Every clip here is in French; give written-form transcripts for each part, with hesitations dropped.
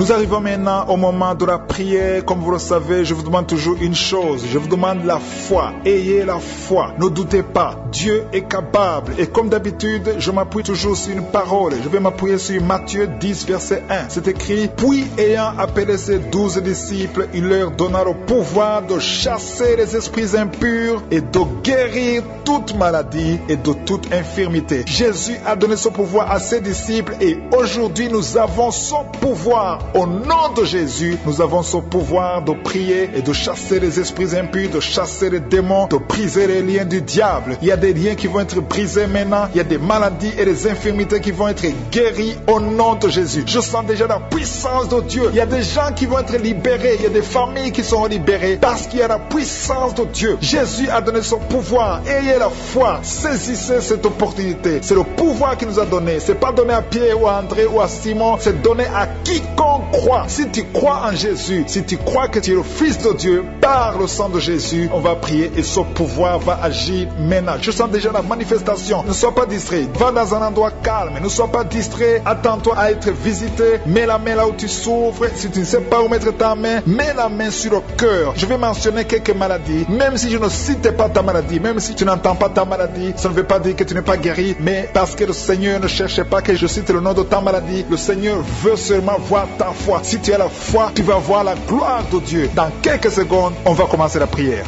Nous arrivons maintenant au moment de la prière. Comme vous le savez, je vous demande toujours une chose. Je vous demande la foi. Ayez la foi. Ne doutez pas. Dieu est capable. Et comme d'habitude, je m'appuie toujours sur une parole. Je vais m'appuyer sur Matthieu 10, verset 1. C'est écrit: puis ayant appelé ses 12 disciples, il leur donna le pouvoir de chasser les esprits impurs et de guérir toute maladie et de toute infirmité. Jésus a donné ce pouvoir à ses disciples et aujourd'hui nous avons son pouvoir. Au nom de Jésus, nous avons ce pouvoir de prier et de chasser les esprits impurs, de chasser les démons, de briser les liens du diable. Il y a des liens qui vont être brisés maintenant. Il y a des maladies et des infirmités qui vont être guéries au nom de Jésus. Je sens déjà la puissance de Dieu. Il y a des gens qui vont être libérés. Il y a des familles qui sont libérées parce qu'il y a la puissance de Dieu. Jésus a donné son pouvoir. Ayez la foi. Saisissez cette opportunité. C'est le pouvoir qu'il nous a donné. C'est pas donné à Pierre ou à André ou à Simon. C'est donné à quiconque croit. Si tu crois en Jésus, si tu crois que tu es le Fils de Dieu, par le sang de Jésus, on va prier et ce pouvoir va agir maintenant. Je sens déjà la manifestation. Ne sois pas distrait. Va dans un endroit calme. Ne sois pas distrait. Attends-toi à être visité. Mets la main là où tu souffres. Si tu ne sais pas où mettre ta main, mets la main sur le cœur. Je vais mentionner quelques maladies. Même si je ne cite pas ta maladie, même si tu n'entends pas ta maladie, ça ne veut pas dire que tu n'es pas guéri, mais parce que le Seigneur ne cherche pas que je cite le nom de ta maladie. Le Seigneur veut seulement voir ta foi. Si tu as la foi, tu vas voir la gloire de Dieu. Dans quelques secondes, on va commencer la prière.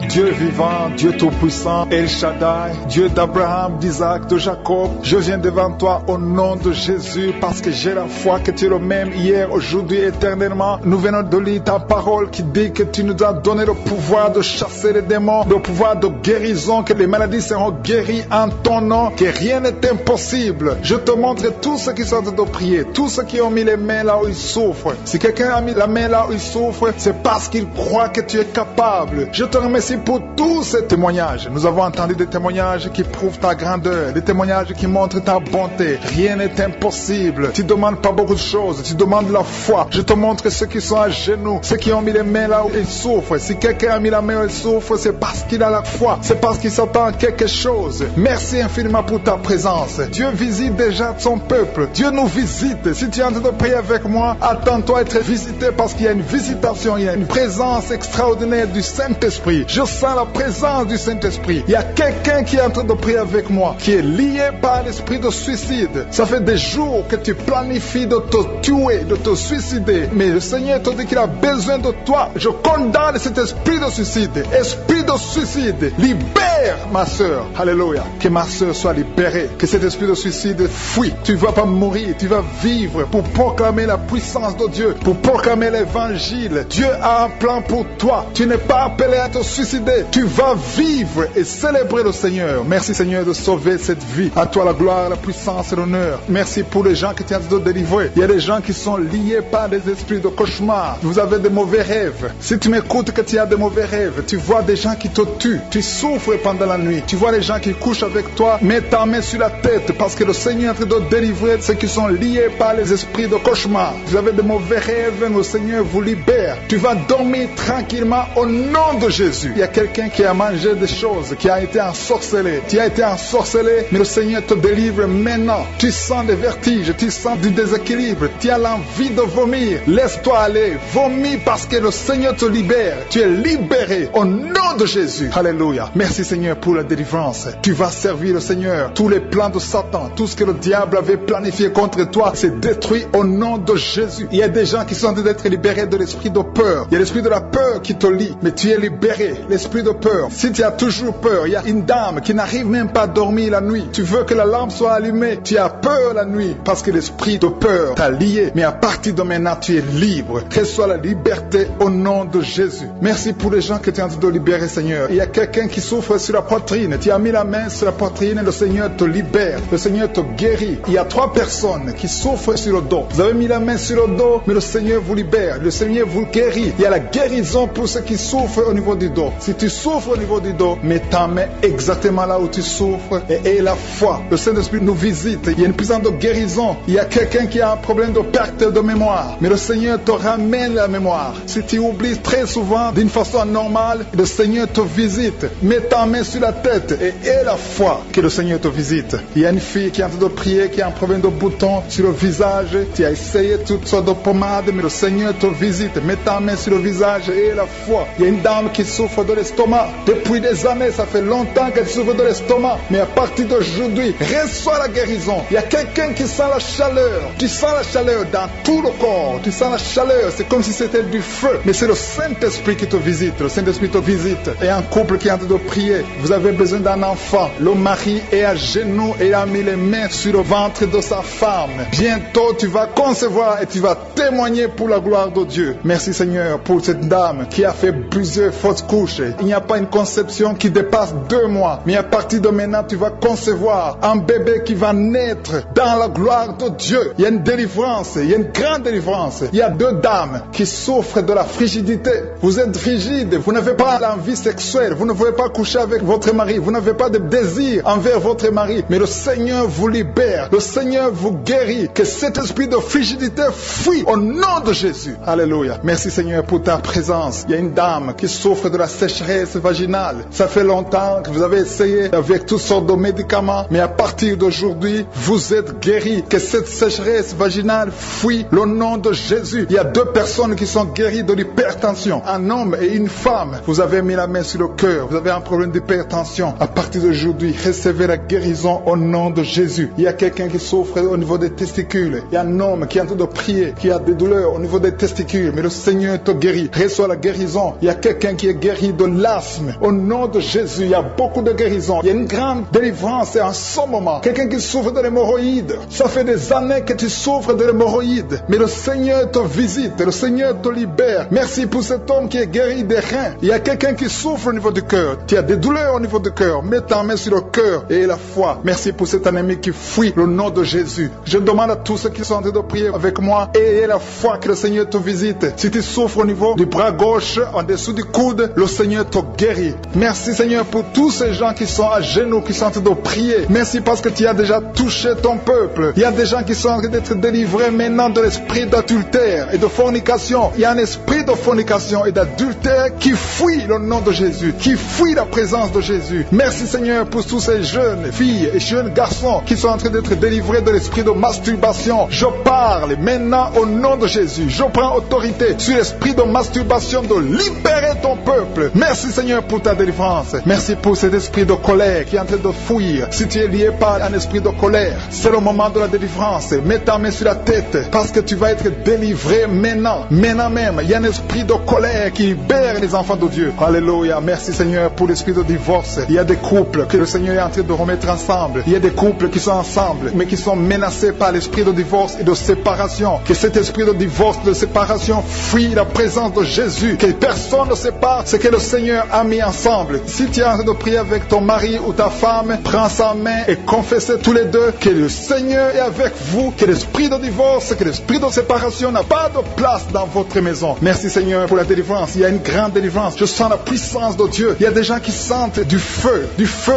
Dieu vivant, Dieu tout-puissant, El Shaddai, Dieu d'Abraham, d'Isaac, de Jacob, je viens devant toi au nom de Jésus parce que j'ai la foi que tu es le même hier, aujourd'hui, éternellement. Nous venons de lire ta parole qui dit que tu nous as donné le pouvoir de chasser les démons, le pouvoir de guérison, que les maladies seront guéries en ton nom, que rien n'est impossible. Je te montre tous ceux qui sont en train de prier, tous ceux qui ont mis les mains là où ils souffrent. Si quelqu'un a mis la main là où il souffre, c'est parce qu'il croit que tu es capable. Je te remercie pour tous ces témoignages. Nous avons entendu des témoignages qui prouvent ta grandeur, des témoignages qui montrent ta bonté. Rien n'est impossible. Tu ne demandes pas beaucoup de choses, tu demandes la foi. Je te montre ceux qui sont à genoux, ceux qui ont mis les mains là où ils souffrent. Si quelqu'un a mis la main où il souffre, c'est parce qu'il a la foi, c'est parce qu'il s'attend à quelque chose. Merci infiniment pour ta présence. Dieu visite déjà son peuple. Dieu nous visite. Si tu es en train de prier avec moi, attends-toi à être visité parce qu'il y a une visitation, il y a une présence extraordinaire du Saint-Esprit. Je sens la présence du Saint-Esprit. Il y a quelqu'un qui est en train de prier avec moi, qui est lié par l'esprit de suicide. Ça fait des jours que tu planifies de te tuer, de te suicider. Mais le Seigneur te dit qu'il a besoin de toi. Je condamne cet esprit de suicide. Esprit de suicide, libère ma soeur. Alléluia. Que ma soeur soit libérée. Que cet esprit de suicide fuit. Tu ne vas pas mourir, tu vas vivre pour proclamer la puissance de Dieu, pour proclamer l'évangile. Dieu a un plan pour toi. Tu n'es pas appelé à te suicider. Tu vas vivre et célébrer le Seigneur. Merci Seigneur de sauver cette vie. À toi la gloire, la puissance et l'honneur. Merci pour les gens que tu as de délivrer. Il y a des gens qui sont liés par des esprits de cauchemar. Vous avez des mauvais rêves. Si tu m'écoutes que tu as des mauvais rêves, tu vois des gens qui te tuent. Tu souffres pendant la nuit. Tu vois les gens qui couchent avec toi. Mets ta main sur la tête parce que le Seigneur est en train de délivrer ceux qui sont liés par les esprits de cauchemar. Vous avez des mauvais rêves, le Seigneur vous libère. Tu vas dormir tranquillement au nom de Jésus. Il y a quelqu'un qui a mangé des choses, qui a été ensorcelé. Tu as été ensorcelé, mais le Seigneur te délivre maintenant. Tu sens des vertiges, tu sens du déséquilibre, tu as l'envie de vomir. Laisse-toi aller, vomis parce que le Seigneur te libère. Tu es libéré au nom de Jésus. Alléluia. Merci Seigneur pour la délivrance. Tu vas servir le Seigneur. Tous les plans de Satan, tout ce que le diable avait planifié contre toi, c'est détruit au nom de Jésus. Il y a des gens qui sont en train d'être libérés de l'esprit de peur. Il y a l'esprit de la peur qui te lie, mais tu es libéré. L'esprit de peur. Si tu as toujours peur, il y a une dame qui n'arrive même pas à dormir la nuit. Tu veux que la lampe soit allumée. Tu as peur la nuit parce que l'esprit de peur t'a lié. Mais à partir de maintenant, tu es libre. Reçois la liberté au nom de Jésus. Merci pour les gens que tu es en train de libérer, Seigneur. Il y a quelqu'un qui souffre sur la poitrine. Tu as mis la main sur la poitrine et le Seigneur te libère. Le Seigneur te guérit. Il y a 3 personnes qui souffrent sur le dos. Vous avez mis la main sur le dos, mais le Seigneur vous libère. Le Seigneur vous guérit. Il y a la guérison pour ceux qui souffrent au niveau du dos. Si tu souffres au niveau du dos, mets ta main exactement là où tu souffres et aie la foi. Le Saint-Esprit nous visite. Il y a une puissance de guérison. Il y a quelqu'un qui a un problème de perte de mémoire, mais le Seigneur te ramène la mémoire. Si tu oublies très souvent d'une façon normale, le Seigneur te visite. Mets ta main sur la tête et aie la foi que le Seigneur te visite. Il y a une fille qui est en train de prier, qui a un problème de bouton sur le visage. Tu as essayé toutes sortes de pommades, mais le Seigneur te visite. Mets ta main sur le visage et aie la foi. Il y a une dame qui souffre de l'estomac. Depuis des années, ça fait longtemps qu'elle souffre de l'estomac. Mais à partir d'aujourd'hui, reçois la guérison. Il y a quelqu'un qui sent la chaleur. Tu sens la chaleur dans tout le corps. Tu sens la chaleur. C'est comme si c'était du feu. Mais c'est le Saint-Esprit qui te visite. Le Saint-Esprit te visite. Et un couple qui est en train de prier. Vous avez besoin d'un enfant. Le mari est à genoux et a mis les mains sur le ventre de sa femme. Bientôt, tu vas concevoir et tu vas témoigner pour la gloire de Dieu. Merci Seigneur pour cette dame qui a fait plusieurs fausses couches. Il n'y a pas une conception qui dépasse 2 mois. Mais à partir de maintenant, tu vas concevoir un bébé qui va naître dans la gloire de Dieu. Il y a une délivrance. Il y a une grande délivrance. Il y a 2 dames qui souffrent de la frigidité. Vous êtes frigide. Vous n'avez pas l'envie sexuelle. Vous ne pouvez pas coucher avec votre mari. Vous n'avez pas de désir envers votre mari. Mais le Seigneur vous libère. Le Seigneur vous guérit. Que cet esprit de frigidité fuit au nom de Jésus. Alléluia. Merci Seigneur pour ta présence. Il y a une dame qui souffre de la sécheresse vaginale. Ça fait longtemps que vous avez essayé avec toutes sortes de médicaments. Mais à partir d'aujourd'hui, vous êtes guéris. Que cette sécheresse vaginale fuit le nom de Jésus. Il y a 2 personnes qui sont guéries de l'hypertension. Un homme et une femme. Vous avez mis la main sur le cœur. Vous avez un problème d'hypertension. À partir d'aujourd'hui, recevez la guérison au nom de Jésus. Il y a quelqu'un qui souffre au niveau des testicules. Il y a un homme qui est en train de prier, qui a des douleurs au niveau des testicules. Mais le Seigneur te guérit. Reçois la guérison. Il y a quelqu'un qui est guéri de l'asthme. Au nom de Jésus, il y a beaucoup de guérisons. Il y a une grande délivrance en ce moment. Quelqu'un qui souffre de l'hémorroïde. Ça fait des années que tu souffres de l'hémorroïde. Mais le Seigneur te visite. Le Seigneur te libère. Merci pour cet homme qui est guéri des reins. Il y a quelqu'un qui souffre au niveau du cœur. Tu as des douleurs au niveau du cœur. Mets ta main sur le cœur et la foi. Merci pour cet ennemi qui fuit le nom de Jésus. Je demande à tous ceux qui sont en train de prier avec moi et la foi que le Seigneur te visite. Si tu souffres au niveau du bras gauche, en dessous du coude, le Seigneur te guérit. Merci Seigneur pour tous ces gens qui sont à genoux, qui sont en train de prier. Merci parce que tu as déjà touché ton peuple. Il y a des gens qui sont en train d'être délivrés maintenant de l'esprit d'adultère et de fornication. Il y a un esprit de fornication et d'adultère qui fuit le nom de Jésus, qui fuit la présence de Jésus. Merci Seigneur pour tous ces jeunes filles et jeunes garçons qui sont en train d'être délivrés de l'esprit de masturbation. Je parle maintenant au nom de Jésus. Je prends autorité sur l'esprit de masturbation de libérer ton peuple. Merci Seigneur pour ta délivrance. Merci pour cet esprit de colère qui est en train de fuir. Si tu es lié par un esprit de colère, c'est le moment de la délivrance. Mets ta main sur la tête parce que tu vas être délivré maintenant. Maintenant même, il y a un esprit de colère qui libère les enfants de Dieu. Alléluia. Merci Seigneur pour l'esprit de divorce. Il y a des couples que le Seigneur est en train de remettre ensemble. Il y a des couples qui sont ensemble mais qui sont menacés par l'esprit de divorce et de séparation. Que cet esprit de divorce, de séparation fuit la présence de Jésus. Que personne ne sépare ce que le Seigneur a mis ensemble. Si tu es en train de prier avec ton mari ou ta femme, prends sa main et confessez tous les deux que le Seigneur est avec vous. Que l'esprit de divorce, que l'esprit de séparation n'a pas de place dans votre maison. Merci Seigneur pour la délivrance. Il y a une grande délivrance. Je sens la puissance de Dieu. Il y a des gens qui sentent du feu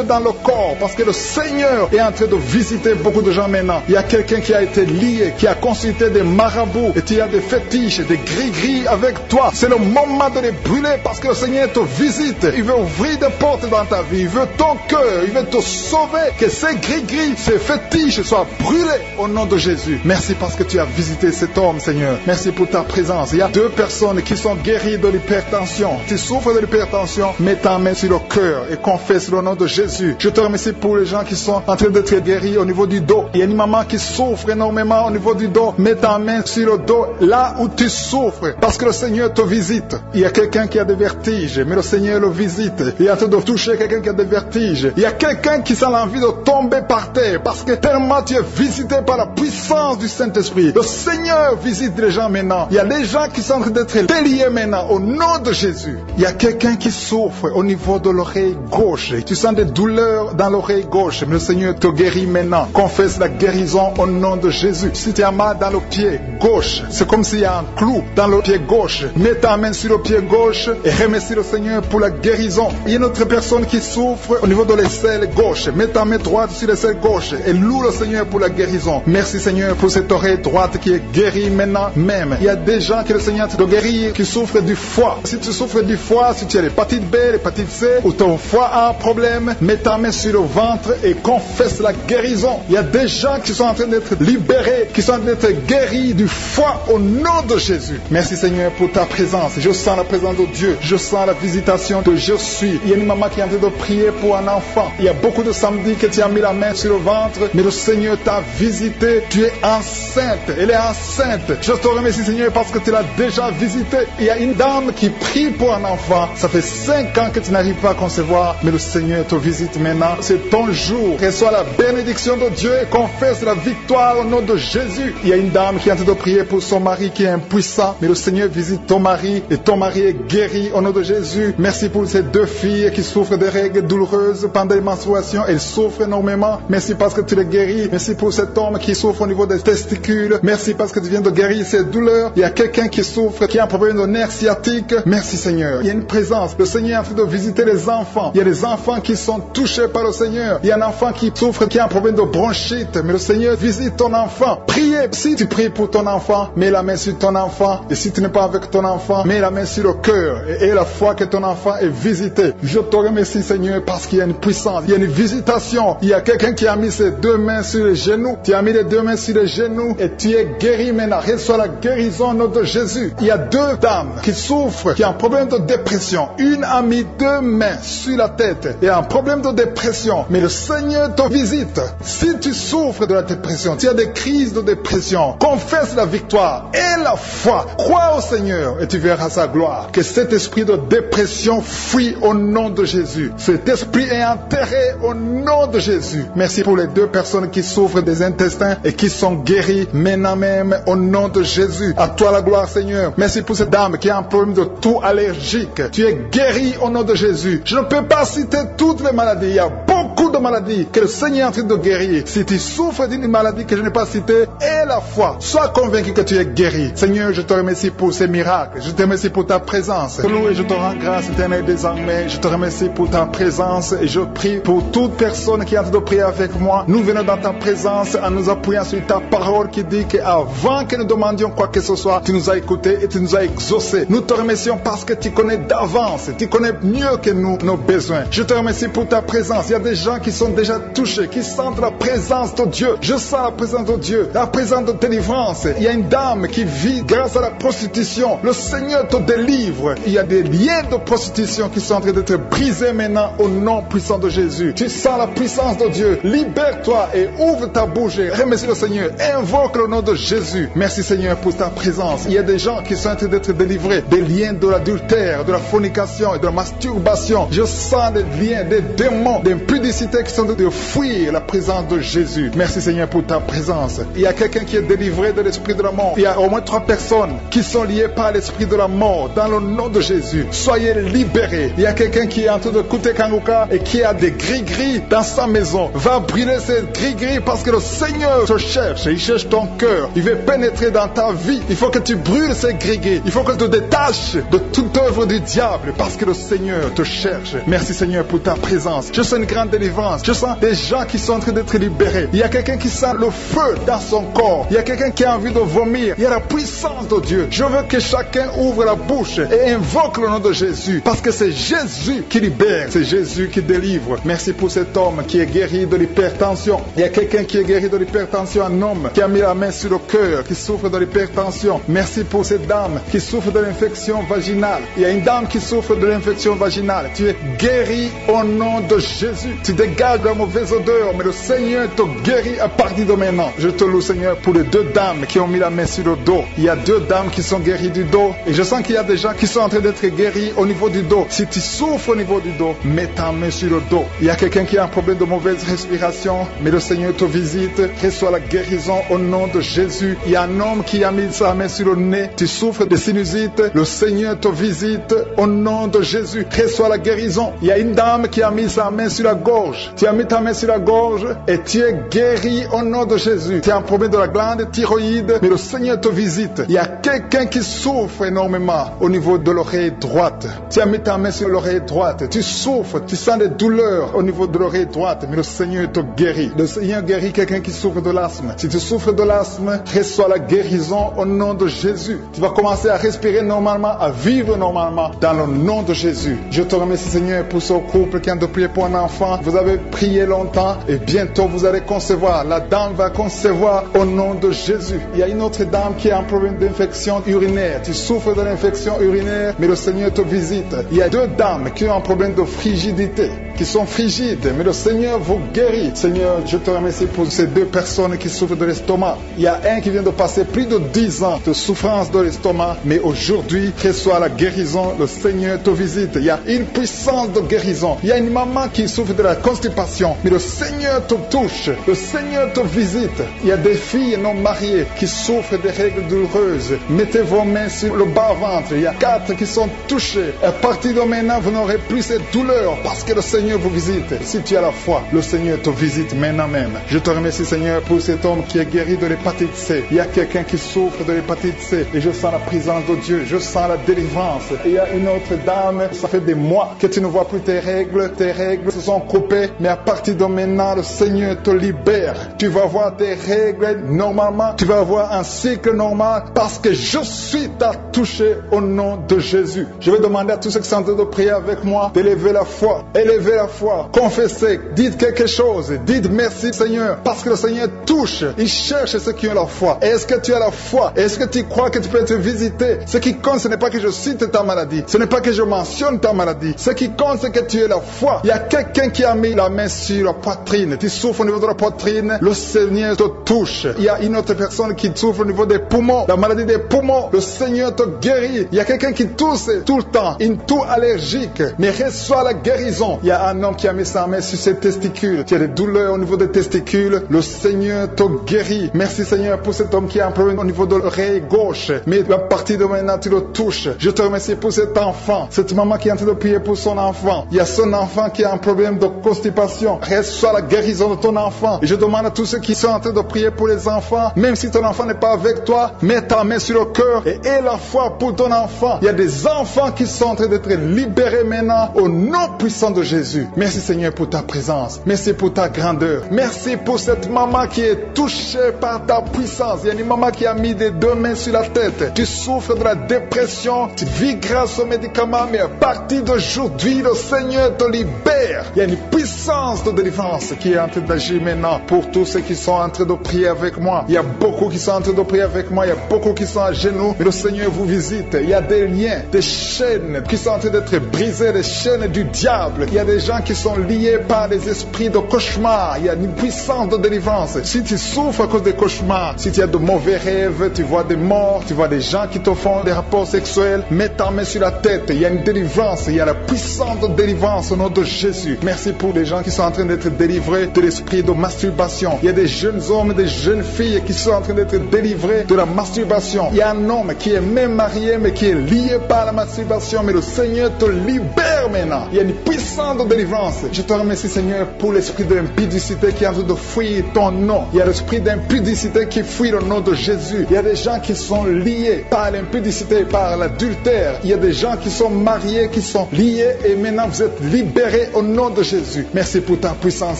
dans le corps parce que le Seigneur est en train de visiter beaucoup de gens maintenant. Il y a quelqu'un qui a été lié, qui a consulté des marabouts et tu as des fétiches, des gris-gris avec toi. C'est le moment de les brûler parce que le Seigneur te visite. Il veut ouvrir des portes dans ta vie. Il veut ton cœur. Il veut te sauver. Que ces gris-gris, ces fétiches soient brûlés au nom de Jésus. Merci parce que tu as visité cet homme, Seigneur. Merci pour ta présence. Il y a 2 personnes qui sont guéries de l'hypertension. Tu souffres de l'hypertension, mets ta main sur le cœur et confesse le nom de Jésus. Je te remercie pour les gens qui sont en train d'être guéris au niveau du dos. Il y a une maman qui souffre énormément au niveau du dos. Mets ta main sur le dos là où tu souffres parce que le Seigneur te visite. Il y a quelqu'un qui a des vertiges, mais le Seigneur le visite. Il est en train de toucher quelqu'un qui a des vertiges. Il y a quelqu'un qui sent l'envie de tomber par terre parce que tellement tu es visité par la puissance du Saint-Esprit. Le Seigneur visite les gens maintenant. Il y a des gens qui sont en train d'être déliés maintenant au nom de Jésus. Il y a quelqu'un qui souffre au niveau de l'oreille gauche. Tu sens des douleurs dans l'oreille gauche, mais le Seigneur te guérit maintenant. Confesse la guérison au nom de Jésus. Si tu as mal dans le pied gauche, c'est comme s'il y a un clou dans le pied gauche. Mets ta main sur le pied gauche et remercie le Seigneur pour la guérison. Il y a une autre personne qui souffre au niveau de l'aisselle gauche. Mets ta main droite sur l'aisselle gauche et loue le Seigneur pour la guérison. Merci Seigneur pour cette oreille droite qui est guérie maintenant même. Il y a des gens que le Seigneur te guérit qui souffrent du foie. Si tu souffres du foie, si tu as des l'hépatite B, l'hépatite C, ou ton foie a un problème, mets ta main sur le ventre et confesse la guérison. Il y a des gens qui sont en train d'être libérés, qui sont en train d'être guéris du foie au nom de Jésus. Merci Seigneur pour ta présence. Je sens la présence de Dieu. Je sens la visitation de je suis. Il y a une maman qui est en train de prier pour un enfant. Il y a beaucoup de samedis que tu as mis la main sur le ventre, mais le Seigneur t'a visité. Tu es enceinte. Elle est enceinte. Je te remercie Seigneur parce que tu l'as déjà visité. Il y a une dame qui prie pour un enfant. Ça fait 5 ans que tu n'arrives pas à concevoir, mais le Seigneur te visite maintenant. C'est ton jour. Reçois la bénédiction de Dieu et confesse la victoire au nom de Jésus. Il y a une dame qui est en train de prier pour son mari qui est impuissant, mais le Seigneur visite ton mari et ton mari est guéri au nom de Jésus. Merci pour ces 2 filles qui souffrent de règles douloureuses pendant les menstruations. Elles souffrent énormément. Merci parce que tu les guéris. Merci pour cet homme qui souffre au niveau des testicules. Merci parce que tu viens de guérir ces douleurs. Il y a quelqu'un qui souffre, qui a un problème de nerf sciatique. Merci Seigneur. Il y a une présence. Le Seigneur est en train de visiter les enfants. Il y a des enfants qui sont touchés par le Seigneur. Il y a un enfant qui souffre, qui a un problème de bronchite. Mais le Seigneur visite ton enfant. Priez. Si tu pries pour ton enfant, mets la main sur ton enfant. Et si tu n'es pas avec ton enfant, mets la main sur le cœur. Et la foi que ton enfant est visité. Je te remercie Seigneur parce qu'il y a une puissance. Il y a une visitation. Il y a quelqu'un qui a mis ses 2 mains sur les genoux. Tu as mis les 2 mains sur les genoux et tu es guéri maintenant. Reçois la guérison au nom de Jésus. Il y a 2 dames qui souffrent, qui ont un problème de dépression. Une a mis 2 mains sur la tête et a un problème de dépression. Mais le Seigneur te visite. Si tu souffres de la dépression, tu as des crises de dépression, confesse la victoire et la foi. Crois au Seigneur et tu verras sa gloire. Que cet esprit de dépression fuit au nom de Jésus. Cet esprit est enterré au nom de Jésus. Merci pour les 2 personnes qui souffrent des intestins et qui sont guéries maintenant même au nom de Jésus. À toi la gloire Seigneur. Merci pour cette dame qui a un problème de toux allergique. Tu es guéri au nom de Jésus. Je ne peux pas citer toutes les maladies. Il y a beaucoup de maladies que le Seigneur est en train de guérir. Si tu souffres d'une maladie que je n'ai pas citée, aie la foi. Sois convaincu que tu es guéri. Seigneur, je te remercie pour ces miracles. Je te remercie pour ta présence. Et je te rends grâce éternelle désormais. Je te remercie pour ta présence et je prie pour toute personne qui est en train de prier avec moi. Nous venons dans ta présence en nous appuyant sur ta parole qui dit qu'avant que nous demandions quoi que ce soit, tu nous as écoutés et tu nous as exaucés. Nous te remercions parce que tu connais d'avance. Tu connais mieux que nous nos besoins. Je te remercie pour ta présence. Il y a des gens qui sont déjà touchés, qui sentent la présence de Dieu. Je sens la présence de Dieu, la présence de délivrance. Il y a une dame qui vit grâce à la prostitution. Le Seigneur te délivre. Il y a des liens de prostitution qui sont en train d'être brisés maintenant au nom puissant de Jésus. Tu sens la puissance de Dieu. Libère-toi et ouvre ta bouche. Remercie le Seigneur. Invoque le nom de Jésus. Merci Seigneur pour ta présence. Il y a des gens qui sont en train d'être délivrés des liens de l'adultère, de la fornication et de la masturbation. Je sens des liens, des démons, des impudicité qui sont en train de fuir la présence de Jésus. Merci Seigneur pour ta présence. Il y a quelqu'un qui est délivré de l'esprit de la mort. Il y a au moins 3 personnes qui sont liées par l'esprit de la mort. Dans le nom de Jésus, soyez libérés. Il y a quelqu'un qui est en train de écouter Kanguka et qui a des gris-gris dans sa maison. Va brûler ces gris-gris parce que le Seigneur te cherche. Il cherche ton cœur. Il veut pénétrer dans ta vie. Il faut que tu brûles ces gris-gris. Il faut que tu te détaches de toute œuvre du diable parce que le Seigneur te cherche. Merci Seigneur pour ta présence. Je sens une grande délivrance. Je sens des gens qui sont en train d'être libérés. Il y a quelqu'un qui sent le feu dans son corps. Il y a quelqu'un qui a envie de vomir. Il y a la puissance de Dieu. Je veux que chacun ouvre la bouche et invoque le nom de Jésus parce que c'est Jésus qui libère. C'est Jésus qui délivre. Merci pour cet homme qui est guéri de l'hypertension. Il y a quelqu'un qui est guéri de l'hypertension, un homme qui a mis la main sur le cœur, qui souffre de l'hypertension. Merci pour cette dame qui souffre de l'infection vaginale. Il y a une dame qui souffre de l'infection vaginale. Tu es guéri au nom de Jésus. Tu dégages la mauvaise odeur, mais le Seigneur te guérit à partir de maintenant. Je te loue Seigneur pour les 2 dames qui ont mis la main sur le dos. Il y a 2 dames qui sont guéries du dos et je sens qu'il y a des gens qui sont en train d'être guéris au niveau du dos. Si tu souffres au niveau du dos, mets ta main sur le dos. Il y a quelqu'un qui a un problème de mauvaise respiration, mais le Seigneur te visite. Reçois la guérison au nom de Jésus. Il y a un homme qui a mis sa main sur le nez. Tu souffres de sinusite. Le Seigneur te visite au nom de Jésus. Reçois la guérison. Il y a une dame qui a mis sa main sur la gorge. Tu as mis ta main sur la gorge et tu es guéri au nom de Jésus. Tu as un problème de la glande thyroïde, mais le Seigneur te visite. Il y a quelqu'un qui souffre énormément au niveau de l'oreille droite. Tu as mis ta main sur l'oreille droite. Tu souffres, tu sens des douleurs au niveau de l'oreille droite, mais le Seigneur te guérit. Le Seigneur guérit quelqu'un qui souffre de l'asthme. Si tu souffres de l'asthme, reçois la guérison au nom de Jésus. Tu vas commencer à respirer normalement, à vivre normalement dans le nom de Jésus. Je te remercie, Seigneur, pour ce couple qui a de prier pour un enfant. Vous avez prié longtemps et bientôt vous allez concevoir. La dame va concevoir au nom de Jésus. Il y a une autre dame qui a un problème d'infection urinaire. Tu souffres de l'infection urinaire, mais le Seigneur te visite. Il y a deux dames qui ont un problème de frigidité, qui sont frigides, mais le Seigneur vous guérit. Seigneur, je te remercie pour ces deux personnes qui souffrent de l'estomac. Il y a un qui vient de passer plus de 10 ans de souffrance de l'estomac, mais aujourd'hui, reçoit la guérison. Le Seigneur te visite. Il y a une puissance de guérison. Il y a une maman qui souffre de la constipation, mais le Seigneur te touche. Le Seigneur te visite. Il y a des filles non mariées qui souffrent des règles douloureuses. Mettez vos mains sur le bas-ventre. Il y a 4 qui sont touchés. À partir de maintenant, vous n'aurez plus cette douleur parce que le Seigneur vous visite. Si tu as la foi, le Seigneur te visite maintenant même. Je te remercie, Seigneur, pour cet homme qui est guéri de l'hépatite C. Il y a quelqu'un qui souffre de l'hépatite C et je sens la présence de Dieu. Je sens la délivrance. Et il y a une autre dame, ça fait des mois que tu ne vois plus tes règles. Tes règles se sont coupées, mais à partir de maintenant, le Seigneur te libère. Tu vas voir tes règles normalement. Tu vas avoir un cycle normal parce que je suis à toucher au nom de Jésus. Je vais demander à tous ceux qui sont en train de prier avec moi d'élever la foi. Élevez la foi. Confessez. Dites quelque chose. Dites merci, Seigneur, parce que le Seigneur touche. Il cherche ceux qui ont la foi. Est-ce que tu as la foi? Est-ce que tu crois que tu peux être visité? Ce qui compte, ce n'est pas que je cite ta maladie. Ce n'est pas que je mentionne ta maladie. Ce qui compte, c'est que tu aies la foi. Il y a quelqu'un qui a mis la main sur la poitrine. Tu souffres au niveau de la poitrine. Le Seigneur te touche. Il y a une autre personne qui souffre au niveau des poumons. La maladie des poumons. Le Seigneur te guérit. Il y a quelqu'un qui tousse tout le temps. Une toux allergique. Mais reçoit la guérison. Il y a un homme qui a mis sa main sur ses testicules. Tu as des douleurs au niveau des testicules. Le Seigneur te guérit. Merci, Seigneur, pour cet homme qui a un problème au niveau de l'oreille gauche. Mais à partir de maintenant, tu le touches. Je te remercie pour cet enfant. Cette maman qui est en train de prier pour son enfant. Il y a son enfant qui a un problème de constipation. Reçois la guérison de ton enfant. Et je demande à tous ceux qui sont en train de prier pour les enfants, même si ton enfant n'est pas avec toi, mets ta main sur le cœur et aie la foi pour ton enfant. Il y a des enfants qui sont en train d'être libérés maintenant au nom puissant de Jésus. Merci, Seigneur, pour ta présence. Merci pour ta grandeur. Merci pour cette maman qui est touchée par ta puissance. Il y a une maman qui a mis des deux mains sur la tête. Tu souffres de la dépression. Tu vis grâce aux médicaments, mais à partir d'aujourd'hui, le Seigneur te libère. Il y a une puissance de délivrance qui est en train d'agir maintenant pour tous ceux qui sont en train de prier avec moi. Il y a beaucoup qui sont en train de prier avec moi. Il y a beaucoup qui sont à genoux. Mais le Seigneur vous visite. Il y a des liens, des chaînes qui sont en train d'être brisées, des chaînes du diable. Il y a des gens qui sont liés par des esprits de cauchemar. Il y a une puissance de délivrance. Si tu souffres à cause des cauchemars, si tu as de mauvais rêves, tu vois des morts, tu vois des gens qui te font des rapports sexuels, mets ta main sur la tête. Il y a une délivrance. Il y a la puissance de délivrance au nom de Jésus. Merci pour les gens qui sont en train d'être délivrés de l'esprit de masturbation. Il y a des jeunes hommes, des jeunes filles qui sont en train d'être délivrés de la masturbation. Il y a un homme qui est même marié mais qui est lié par la masturbation, mais le Seigneur te libère maintenant. Il y a une puissance de délivrance. Je te remercie, Seigneur, pour l'esprit d'impudicité qui est en train de fuir ton nom. Il y a l'esprit d'impudicité qui fuit le nom de Jésus. Il y a des gens qui sont liés par l'impudicité, par l'adultère. Il y a des gens qui sont mariés, qui sont liés et maintenant vous êtes libérés au nom de Jésus. Merci pour ta puissance,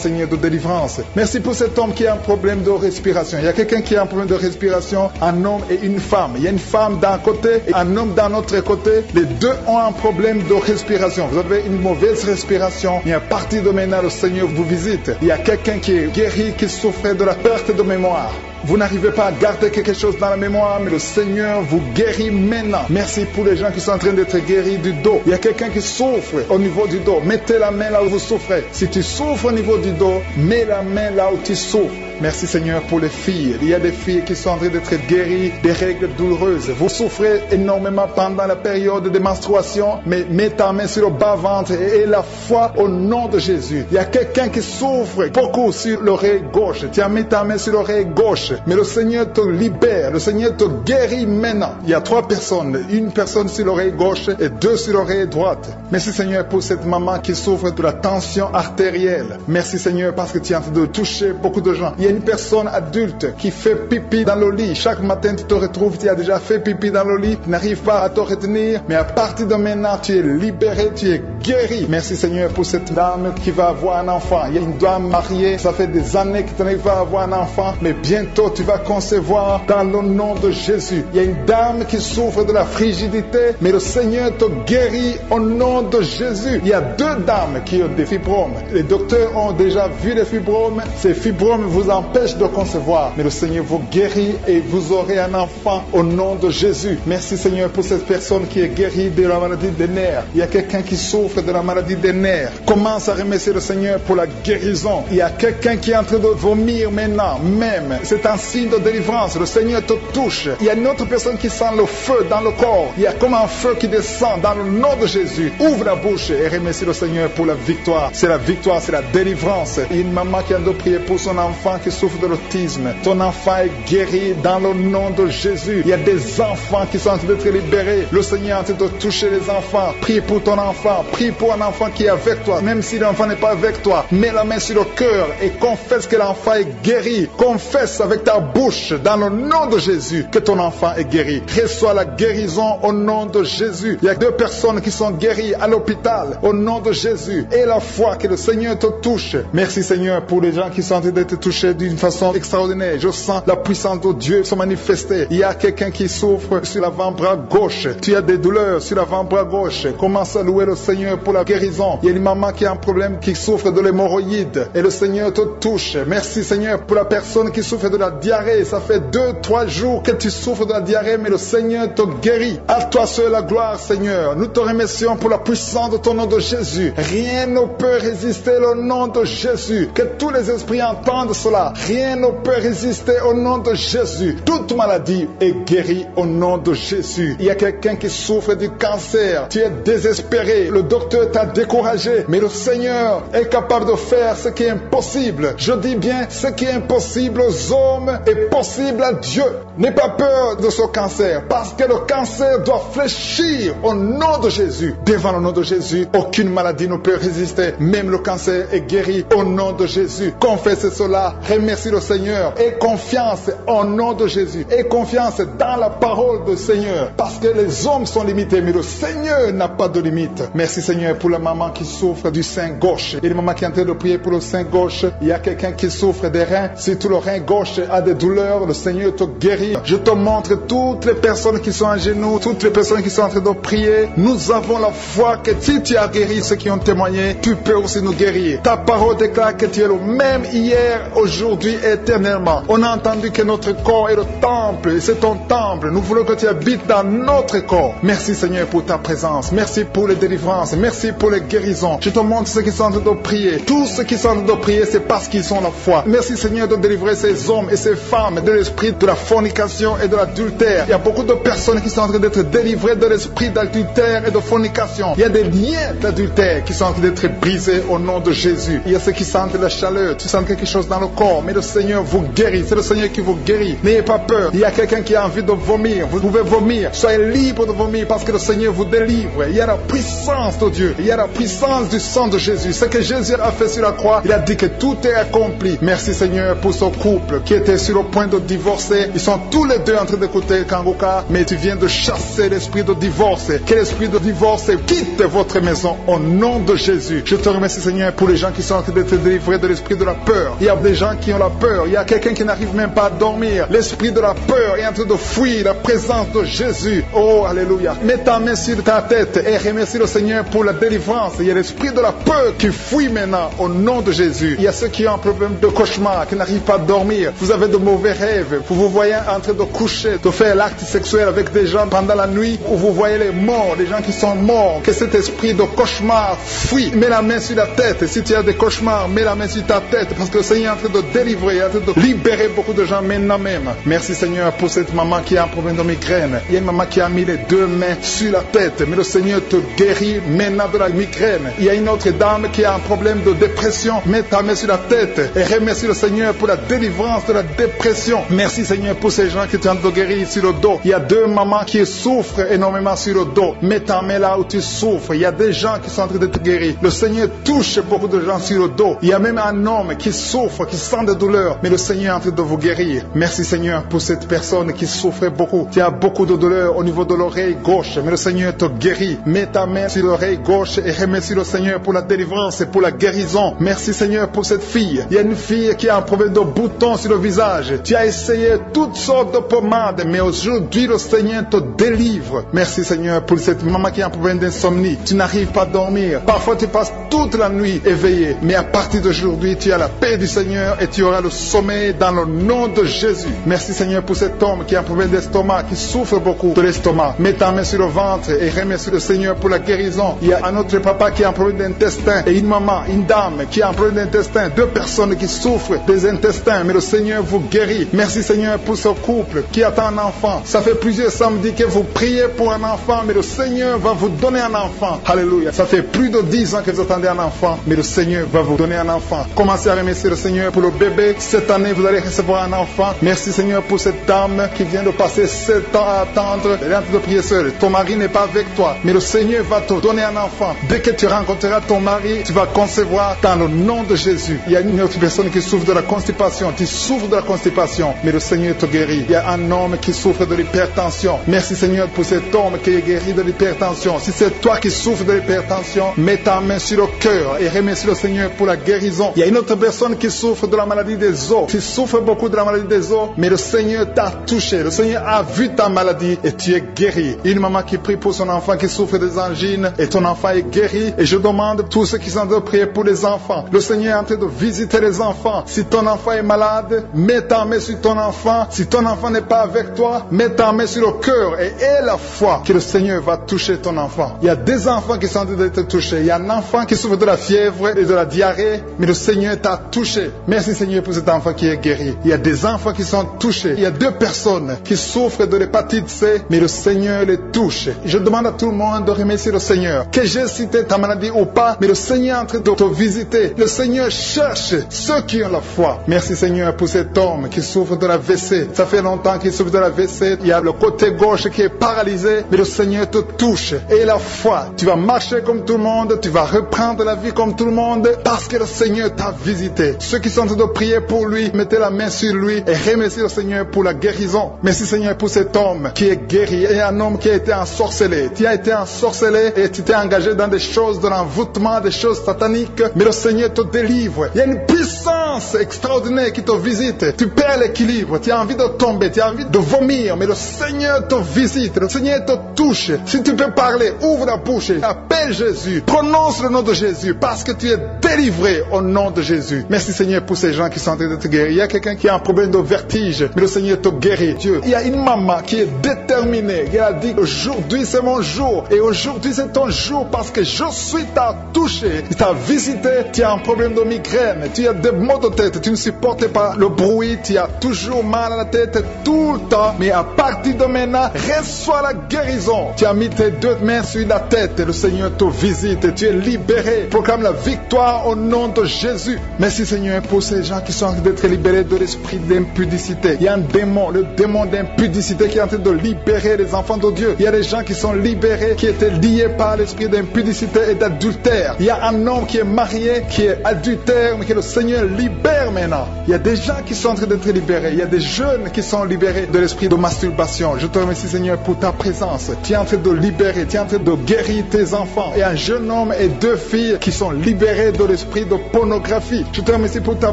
Seigneur, de délivrance. Merci pour cet homme qui a un problème de respiration. Il y a quelqu'un qui a un problème de respiration, un homme et une femme. Il y a une femme d'un côté et un homme d'un autre côté. Les deux ont un problème de respiration. Vous avez une mauvaise respiration. Et à partir de maintenant, le Seigneur vous visite. Il y a quelqu'un qui est guéri, qui souffrait de la perte de mémoire. Vous n'arrivez pas à garder quelque chose dans la mémoire, mais le Seigneur vous guérit maintenant. Merci pour les gens qui sont en train d'être guéris du dos. Il y a quelqu'un qui souffre au niveau du dos. Mettez la main là où vous souffrez. Si tu souffres au niveau du dos, mets la main là où tu souffres. Merci, Seigneur, pour les filles. Il y a des filles qui sont en train d'être guéries des règles douloureuses. Vous souffrez énormément pendant la période de menstruation, mais mets ta main sur le bas-ventre et aie la foi au nom de Jésus. Il y a quelqu'un qui souffre beaucoup sur l'oreille gauche. Tu as mis ta main sur l'oreille gauche. gauche. Mais le Seigneur te libère, le Seigneur te guérit maintenant. Il y a 3 personnes, une personne sur l'oreille gauche et 2 sur l'oreille droite. Merci Seigneur pour cette maman qui souffre de la tension artérielle. Merci Seigneur parce que tu es en train de toucher beaucoup de gens. Il y a une personne adulte qui fait pipi dans le lit. Chaque matin tu te retrouves, tu as déjà fait pipi dans le lit, tu n'arrives pas à te retenir, mais à partir de maintenant tu es libéré, tu es guéri. Merci Seigneur pour cette dame qui va avoir un enfant. Il y a une dame mariée, ça fait des années que tu n'arrives pas à avoir un enfant, mais bientôt tu vas concevoir dans le nom de Jésus. Il y a une dame qui souffre de la frigidité, mais le Seigneur te guérit au nom de Jésus. Il y a 2 dames qui ont des fibromes. Les docteurs ont déjà vu les fibromes. Ces fibromes vous empêchent de concevoir, mais le Seigneur vous guérit et vous aurez un enfant au nom de Jésus. Merci Seigneur pour cette personne qui est guérie de la maladie des nerfs. Il y a quelqu'un qui souffre de la maladie des nerfs. Commence à remercier le Seigneur pour la guérison. Il y a quelqu'un qui est en train de vomir maintenant, même. C'est un signe de délivrance. Le Seigneur te touche. Il y a une autre personne qui sent le feu dans le corps. Il y a comme un feu qui descend dans le nom de Jésus. Ouvre la bouche et remercie le Seigneur pour la victoire. C'est la victoire, c'est la délivrance. Il y a une maman qui a de prier pour son enfant qui souffre de l'autisme. Ton enfant est guéri dans le nom de Jésus. Il y a des enfants qui sont en train d'être libérés. Le Seigneur est en train de toucher les enfants. Prie pour ton enfant. Prie pour un enfant qui est avec toi. Même si l'enfant n'est pas avec toi, mets la main sur le cœur et confesse que l'enfant est guéri. Confesse avec ta bouche dans le nom de Jésus que ton enfant est guéri. Reçois la guérison au nom de Jésus. Il y a 2 personnes qui sont guéries à l'hôpital au nom de Jésus. Et la foi que le Seigneur te touche. Merci Seigneur pour les gens qui sont en train d'être touchés d'une façon extraordinaire. Je sens la puissance de Dieu se manifester. Il y a quelqu'un qui souffre sur l'avant-bras gauche. Tu as des douleurs sur l'avant-bras gauche. Commence à louer le Seigneur pour la guérison. Il y a une maman qui a un problème, qui souffre de l'hémorroïde. Et le Seigneur te touche. Merci Seigneur pour la personne qui souffre de la diarrhée. Ça fait 2-3 jours que tu souffres de la diarrhée, mais le Seigneur te guérit. À toi seul la gloire Seigneur. Nous te remercions pour la puissance de ton nom de Jésus. Rien ne peut résister au nom de Jésus. Que tous les esprits entendent cela. Rien ne peut résister au nom de Jésus. Toute maladie est guérie au nom de Jésus. Il y a quelqu'un qui souffre du cancer. Tu es désespéré. Le docteur t'a découragé. Mais le Seigneur est capable de faire ce qui est impossible. Je dis bien, ce qui est impossible aux hommes est possible à Dieu. N'aie pas peur de ce cancer, parce que le cancer doit fléchir au nom de Jésus. Devant le nom de Jésus, aucune maladie ne peut résister. Même le cancer est guéri au nom de Jésus. Confesse cela, remercie le Seigneur. Aie confiance au nom de Jésus. Aie confiance dans la parole du Seigneur, parce que les hommes sont limités, mais le Seigneur n'a pas de limite. Merci Seigneur pour la maman qui souffre du sein gauche. Il y a une maman qui est en train de prier pour le sein gauche. Il y a quelqu'un qui souffre des reins. Si tout le rein gauche a des douleurs, le Seigneur te guérit. Je te montre toutes les personnes qui sont à genoux, toutes les personnes qui sont en train de prier. Nous avons la foi que si tu as guéri ceux qui ont témoigné, tu peux aussi nous guérir. Ta parole déclare que tu es le même hier, aujourd'hui, éternellement. On a entendu que notre corps est le temple, et c'est ton temple. Nous voulons que tu habites dans notre corps. Merci Seigneur pour ta présence. Merci pour les délivrances. Merci pour les guérisons. Je te montre ceux qui sont en train de prier. Tous ceux qui sont en train de prier, c'est parce qu'ils ont la foi. Merci Seigneur de délivrer ces hommes et ces femmes de l'esprit de la fornication et de l'adultère. Il y a beaucoup de personnes qui sont en train d'être délivrées de l'esprit d'adultère et de fornication. Il y a des liens d'adultère qui sont en train d'être brisés au nom de Jésus. Il y a ceux qui sentent la chaleur, tu sens quelque chose dans le corps, mais le Seigneur vous guérit. C'est le Seigneur qui vous guérit. N'ayez pas peur. Il y a quelqu'un qui a envie de vomir. Vous pouvez vomir. Soyez libre de vomir parce que le Seigneur vous délivre. Il y a la puissance de Dieu. Il y a la puissance du sang de Jésus. Ce que Jésus a fait sur la croix, il a dit que tout est accompli. Merci Seigneur pour ce couple qui était sur le point de divorcer. Ils sont tous les deux en train d'écouter Kangoka, mais tu viens de chasser l'esprit de divorce. Que l'esprit de divorce quitte votre maison au nom de Jésus. Je te remercie Seigneur pour les gens qui sont en train d'être délivrés de l'esprit de la peur. Il y a des gens qui ont la peur. Il y a quelqu'un qui n'arrive même pas à dormir. L'esprit de la peur est en train de fuir la présence de Jésus. Oh, alléluia. Mets ta main sur ta tête et remercie le Seigneur pour la délivrance. Il y a l'esprit de la peur qui fuit maintenant au nom de Jésus. Il y a ceux qui ont un problème de cauchemar, qui n'arrivent pas à dormir. Vous avez de mauvais rêves. Vous vous voyez en train de coucher, de faire l'acte sexuel avec des gens pendant la nuit, où vous voyez les morts, les gens qui sont morts. Que cet esprit de cauchemar fuit. Mets la main sur la tête. Si tu as des cauchemars, mets la main sur ta tête, parce que le Seigneur est en train de délivrer, en train de libérer beaucoup de gens maintenant même. Merci Seigneur pour cette maman qui a un problème de migraine. Il y a une maman qui a mis les deux mains sur la tête, mais le Seigneur te guérit maintenant de la migraine. Il y a une autre dame qui a un problème de dépression. Mets ta main sur la tête et remercie le Seigneur pour la délivrance de la la dépression. Merci Seigneur pour ces gens qui sont en train de guérir sur le dos. Il y a 2 mamans qui souffrent énormément sur le dos. Mets ta main là où tu souffres. Il y a des gens qui sont en train de te guérir. Le Seigneur touche beaucoup de gens sur le dos. Il y a même un homme qui souffre, qui sent des douleurs, mais le Seigneur est en train de vous guérir. Merci Seigneur pour cette personne qui souffre beaucoup. Tu as beaucoup de douleurs au niveau de l'oreille gauche, mais le Seigneur te guérit. Mets ta main sur l'oreille gauche et remercie le Seigneur pour la délivrance et pour la guérison. Merci Seigneur pour cette fille. Il y a une fille qui a un problème de boutons sur le visage. Tu as essayé toutes sortes de pommades, mais aujourd'hui le Seigneur te délivre. Merci Seigneur pour cette maman qui a un problème d'insomnie. Tu n'arrives pas à dormir. Parfois tu passes toute la nuit éveillé, mais à partir d'aujourd'hui tu as la paix du Seigneur et tu auras le sommeil dans le nom de Jésus. Merci Seigneur pour cet homme qui a un problème d'estomac, qui souffre beaucoup de l'estomac. Mets ta main sur le ventre et remercie le Seigneur pour la guérison. Il y a un autre papa qui a un problème d'intestin et une maman, une dame qui a un problème d'intestin. 2 personnes qui souffrent des intestins, mais le Seigneur vous guérit. Merci Seigneur pour ce couple qui attend un enfant. Ça fait plusieurs samedis que vous priez pour un enfant, mais le Seigneur va vous donner un enfant. Alléluia. Ça fait plus de 10 ans que vous attendez un enfant, mais le Seigneur va vous donner un enfant. Commencez à remercier le Seigneur pour le bébé. Cette année, vous allez recevoir un enfant. Merci Seigneur pour cette dame qui vient de passer 7 ans à attendre. Elle est en train de prier seule. Ton mari n'est pas avec toi, mais le Seigneur va te donner un enfant. Dès que tu rencontreras ton mari, tu vas concevoir dans le nom de Jésus. Il y a une autre personne qui souffre de la constipation. Tu souffres de la constipation, mais le Seigneur te guérit. Il y a un homme qui souffre de l'hypertension. Merci Seigneur pour cet homme qui est guéri de l'hypertension. Si c'est toi qui souffres de l'hypertension, mets ta main sur le cœur et remercie le Seigneur pour la guérison. Il y a une autre personne qui souffre de la maladie des os. Tu souffres beaucoup de la maladie des os, mais le Seigneur t'a touché. Le Seigneur a vu ta maladie et tu es guéri. Une maman qui prie pour son enfant qui souffre des angines et ton enfant est guéri. Et je demande tous ceux qui sont en train de prier pour les enfants. Le Seigneur est en train de visiter les enfants. Si ton enfant est malade, mets ta main sur ton enfant. Si ton enfant n'est pas avec toi, mets ta main sur le cœur et aie la foi que le Seigneur va toucher ton enfant. Il y a des enfants qui sont en train d'être touchés. Il y a un enfant qui souffre de la fièvre et de la diarrhée, mais le Seigneur t'a touché. Merci Seigneur pour cet enfant qui est guéri. Il y a des enfants qui sont touchés. Il y a 2 personnes qui souffrent de l'hépatite C, mais le Seigneur les touche. Je demande à tout le monde de remercier le Seigneur. Que j'ai cité ta maladie ou pas, mais le Seigneur est en train de te visiter. Le Seigneur cherche ceux qui ont la foi. Merci Seigneur pour cet homme qui souffre de la WC. Ça fait longtemps qu'il souffre de la WC. Il y a le côté gauche qui est paralysé, mais le Seigneur te touche. Et la foi, tu vas marcher comme tout le monde, tu vas reprendre la vie comme tout le monde, parce que le Seigneur t'a visité. Ceux qui sont en train de prier pour lui, mettez la main sur lui et remerciez le Seigneur pour la guérison. Merci Seigneur pour cet homme qui est guéri et un homme qui a été ensorcelé. Tu as été ensorcelé et tu t'es engagé dans des choses de l'envoûtement, des choses sataniques, mais le Seigneur te délivre. Il y a une puissance extraordinaire qui te visite. Tu perds l'équilibre, tu as envie de tomber, tu as envie de vomir, mais le Seigneur te visite, le Seigneur te touche. Si tu peux parler, ouvre la bouche et appelle Jésus. Prononce le nom de Jésus parce que tu es délivré au nom de Jésus. Merci Seigneur pour ces gens qui sont en train de te guérir. Il y a quelqu'un qui a un problème de vertige, mais le Seigneur te guérit. Dieu. Il y a une maman qui est déterminée. Elle a dit aujourd'hui c'est mon jour et aujourd'hui c'est ton jour parce que je suis t'a touché, t'a visité. Tu as un problème de migraine, tu as des maux de tête, tu ne supportes pas le bruit, tu as toujours mal à la tête tout le temps, mais à partir de maintenant, reçois la guérison. Tu as mis tes 2 mains sur la tête et le Seigneur te visite et tu es libéré. Proclame la victoire au nom de Jésus. Merci Seigneur pour ces gens qui sont en train d'être libérés de l'esprit d'impudicité. Il y a un démon, le démon d'impudicité qui est en train de libérer les enfants de Dieu. Il y a des gens qui sont libérés, qui étaient liés par l'esprit d'impudicité et d'adultère. Il y a un homme qui est marié, qui est adultère, mais que le Seigneur libère maintenant. Il y a des gens qui sont en train d'être libérés. Il y a des jeunes qui sont libérés de l'esprit de masturbation. Je te remercie Seigneur pour ta présence. Tu es en train de libérer, tu es en train de guérir tes enfants. Et un jeune homme et 2 filles qui sont libérés de l'esprit de pornographie. Je te remercie pour ta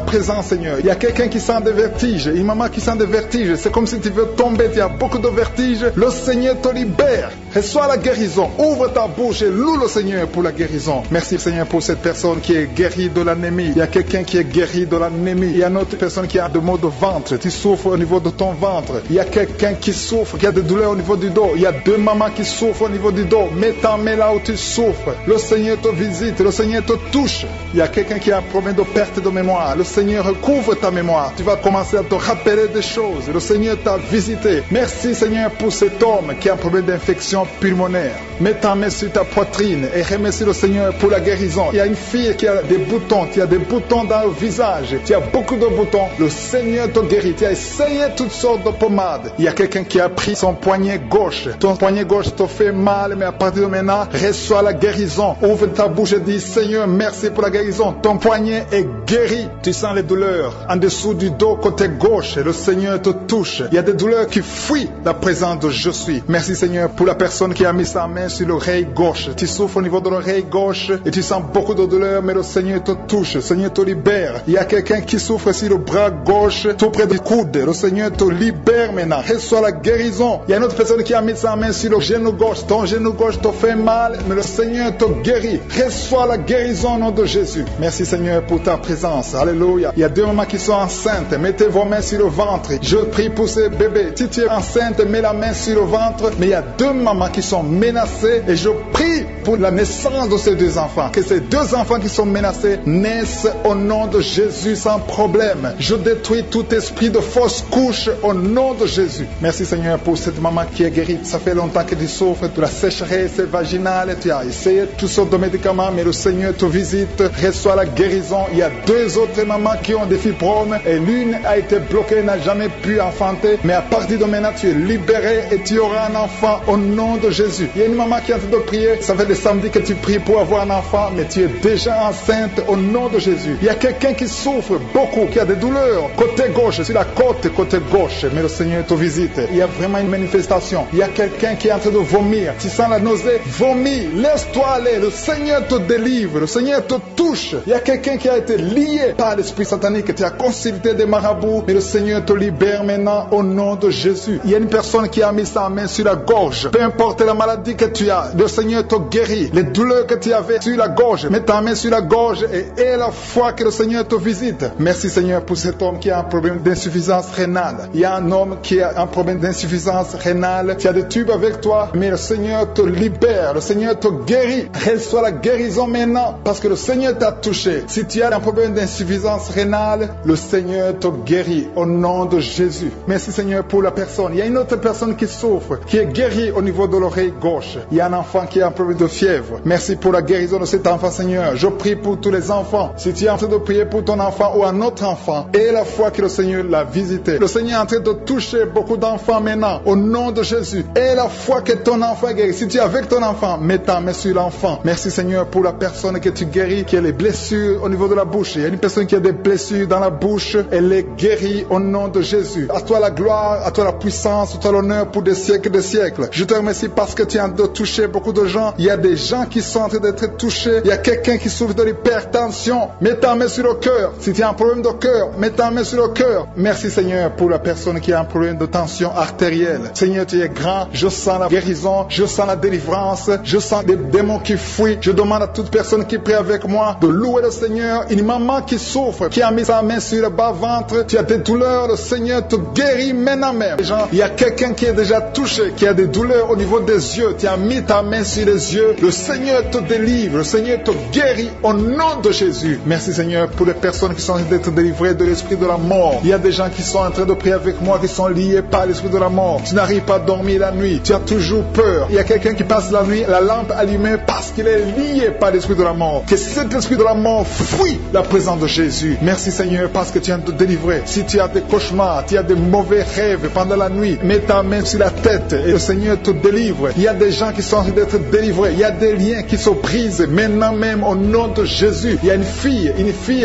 présence Seigneur. Il y a quelqu'un qui sent des vertiges, une maman qui sent des vertiges. C'est comme si tu veux tomber, tu as beaucoup de vertiges. Le Seigneur te libère. Reçois la guérison. Ouvre ta bouche et loue le Seigneur pour la guérison. Merci Seigneur pour cette personne qui est guérie de l'anémie. Il y a quelqu'un qui est guéri de l'anémie. Il y a une autre personne qui a des maux de ventre. Tu souffres au niveau de ton ventre. Il y a quelqu'un qui souffre, qui a des douleurs au niveau du dos. Il y a 2 mamans qui souffrent au niveau du dos. Mets ta main là où tu souffres. Le Seigneur te visite. Le Seigneur te touche. Il y a quelqu'un qui a un problème de perte de mémoire. Le Seigneur recouvre ta mémoire. Tu vas commencer à te rappeler des choses. Le Seigneur t'a visité. Merci Seigneur pour cet homme qui a un problème d'infection pulmonaire. Mets ta main sur ta poitrine et remercie le Seigneur pour la guérison. Il y a une fille qui a des boutons, tu as des boutons dans le visage, tu as beaucoup de boutons. Le Seigneur te guérit. Tu as essayé toutes sortes de pommades. Il y a quelqu'un qui a pris son poignet gauche. Ton poignet gauche te fait mal, mais à partir de maintenant, reçois la guérison. Ouvre ta bouche et dis, Seigneur, merci pour la guérison. Ton poignet est guéri. Tu sens les douleurs en dessous du dos, côté gauche. Le Seigneur te touche. Il y a des douleurs qui fuient la présence de Je suis. Merci Seigneur pour la personne qui a mis sa main sur l'oreille gauche. Tu souffres au niveau de l'oreille gauche et tu sens beaucoup de douleurs, mais le Seigneur te touche. Le Seigneur te libère. Il y a quelqu'un qui souffre sur le bras gauche, tout près du coude. Le Seigneur te libère maintenant. Reçois la guérison. Il y a une autre personne qui a mis sa main sur le genou gauche. Ton genou gauche te fait mal, mais le Seigneur te guérit. Reçois la guérison au nom de Jésus. Merci Seigneur pour ta présence. Alléluia. Il y a deux mamans qui sont enceintes. Mettez vos mains sur le ventre. Je prie pour ces bébés. Si tu es enceinte, mets la main sur le ventre. Mais il y a deux mamans qui sont menacées et je prie pour la naissance de ces deux enfants. Que ces deux enfants qui sont menacés naissent au nom de Jésus sans problème. Je détruis tout esprit de fausse couche au nom de Jésus. Merci Seigneur pour cette maman qui est guérie. Ça fait longtemps que tu souffres de la sécheresse vaginale. Tu as essayé toutes sortes de médicaments, mais le Seigneur te visite. Reçois la guérison. Il y a deux autres mamans qui ont des fibromes et l'une a été bloquée, n'a jamais pu enfanter. Mais à partir de maintenant, tu es libéré et tu auras un enfant au nom de Jésus. Il y a une maman qui est en train de prier. Ça fait des samedis que tu pries pour avoir un enfant, mais tu es déjà enceinte au nom de Jésus. Il y a quelqu'un qui souffre beaucoup, qui a des douleurs côté gauche, sur la côte côté gauche, mais le Seigneur te visite. Il y a vraiment une manifestation. Il y a quelqu'un qui est en train de vomir. Tu sens la nausée, vomis, laisse-toi aller. Le Seigneur te délivre, le Seigneur te touche. Il y a quelqu'un qui a été lié par l'esprit satanique. Tu as consulté des marabouts, mais le Seigneur te libère maintenant au nom de Jésus. Il y a une personne qui a mis sa main sur la gorge. Peu importe la maladie que tu as, le Seigneur te guérit. Les douleurs que tu avais sur la gorge, mets ta main sur la gorge et aie la foi que le Seigneur te visite. Merci Seigneur pour cet homme qui a un problème d'insuffisance rénale. Il y a un homme qui a un problème d'insuffisance rénale. Tu as des tubes avec toi, mais le Seigneur te libère. Le Seigneur te guérit. Reçois la guérison maintenant parce que le Seigneur t'a touché. Si tu as un problème d'insuffisance rénale, le Seigneur te guérit au nom de Jésus. Merci Seigneur pour la personne. Il y a une autre personne qui souffre, qui est guérie au niveau de l'oreille gauche. Il y a un enfant qui a un problème de fièvre. Merci pour la guérison de cet enfant Seigneur. Je prie pour tous les enfants. Si tu es en train de prier pour ton enfant ou un autre enfant, et la foi que le Seigneur l'a visité. Le Seigneur est en train de toucher beaucoup d'enfants maintenant au nom de Jésus. Et la foi que ton enfant est guéri. Si tu es avec ton enfant, mets ta main sur l'enfant. Merci Seigneur pour la personne que tu guéris, qui a les blessures au niveau de la bouche. Il y a une personne qui a des blessures dans la bouche. Elle est guérie au nom de Jésus. À toi la gloire, à toi la puissance, à toi l'honneur pour des siècles et des siècles. Je te remercie parce que tu es en train de toucher beaucoup de gens. Il y a des gens qui sont en train d'être touchés. Il y a quelqu'un qui souffre de l'hypertension. Mets ta main sur le cœur. Si tu as un problème de cœur, mets ta main sur le cœur. Merci Seigneur pour la personne qui a un problème de tension artérielle. Seigneur, tu es grand. Je sens la guérison. Je sens la délivrance. Je sens des démons qui fuient. Je demande à toute personne qui prie avec moi de louer le Seigneur. Une maman qui souffre, qui a mis sa main sur le bas-ventre. Tu as des douleurs. Le Seigneur te guérit maintenant même. Il y a quelqu'un qui est déjà touché, qui a des douleurs au niveau des yeux. Tu as mis ta main sur les yeux. Le Seigneur te délivre. Le Seigneur te guérit au nom de Jésus. Merci Seigneur pour les personnes qui sont en train d'être délivrées de l'esprit de la mort. Il y a des gens qui sont en train de prier avec moi, qui sont liés par l'esprit de la mort. Tu n'arrives pas à dormir la nuit. Tu as toujours peur. Il y a quelqu'un qui passe la nuit, la lampe allumée parce qu'il est lié par l'esprit de la mort. Que cet esprit de la mort fuit la présence de Jésus. Merci Seigneur parce que tu viens de te délivrer. Si tu as des cauchemars, tu as des mauvais rêves pendant la nuit, mets ta main sur la tête et le Seigneur te délivre. Il y a des gens qui sont en train d'être délivrés. Il y a des liens qui se brisent maintenant même au nom de Jésus. Il y a une fille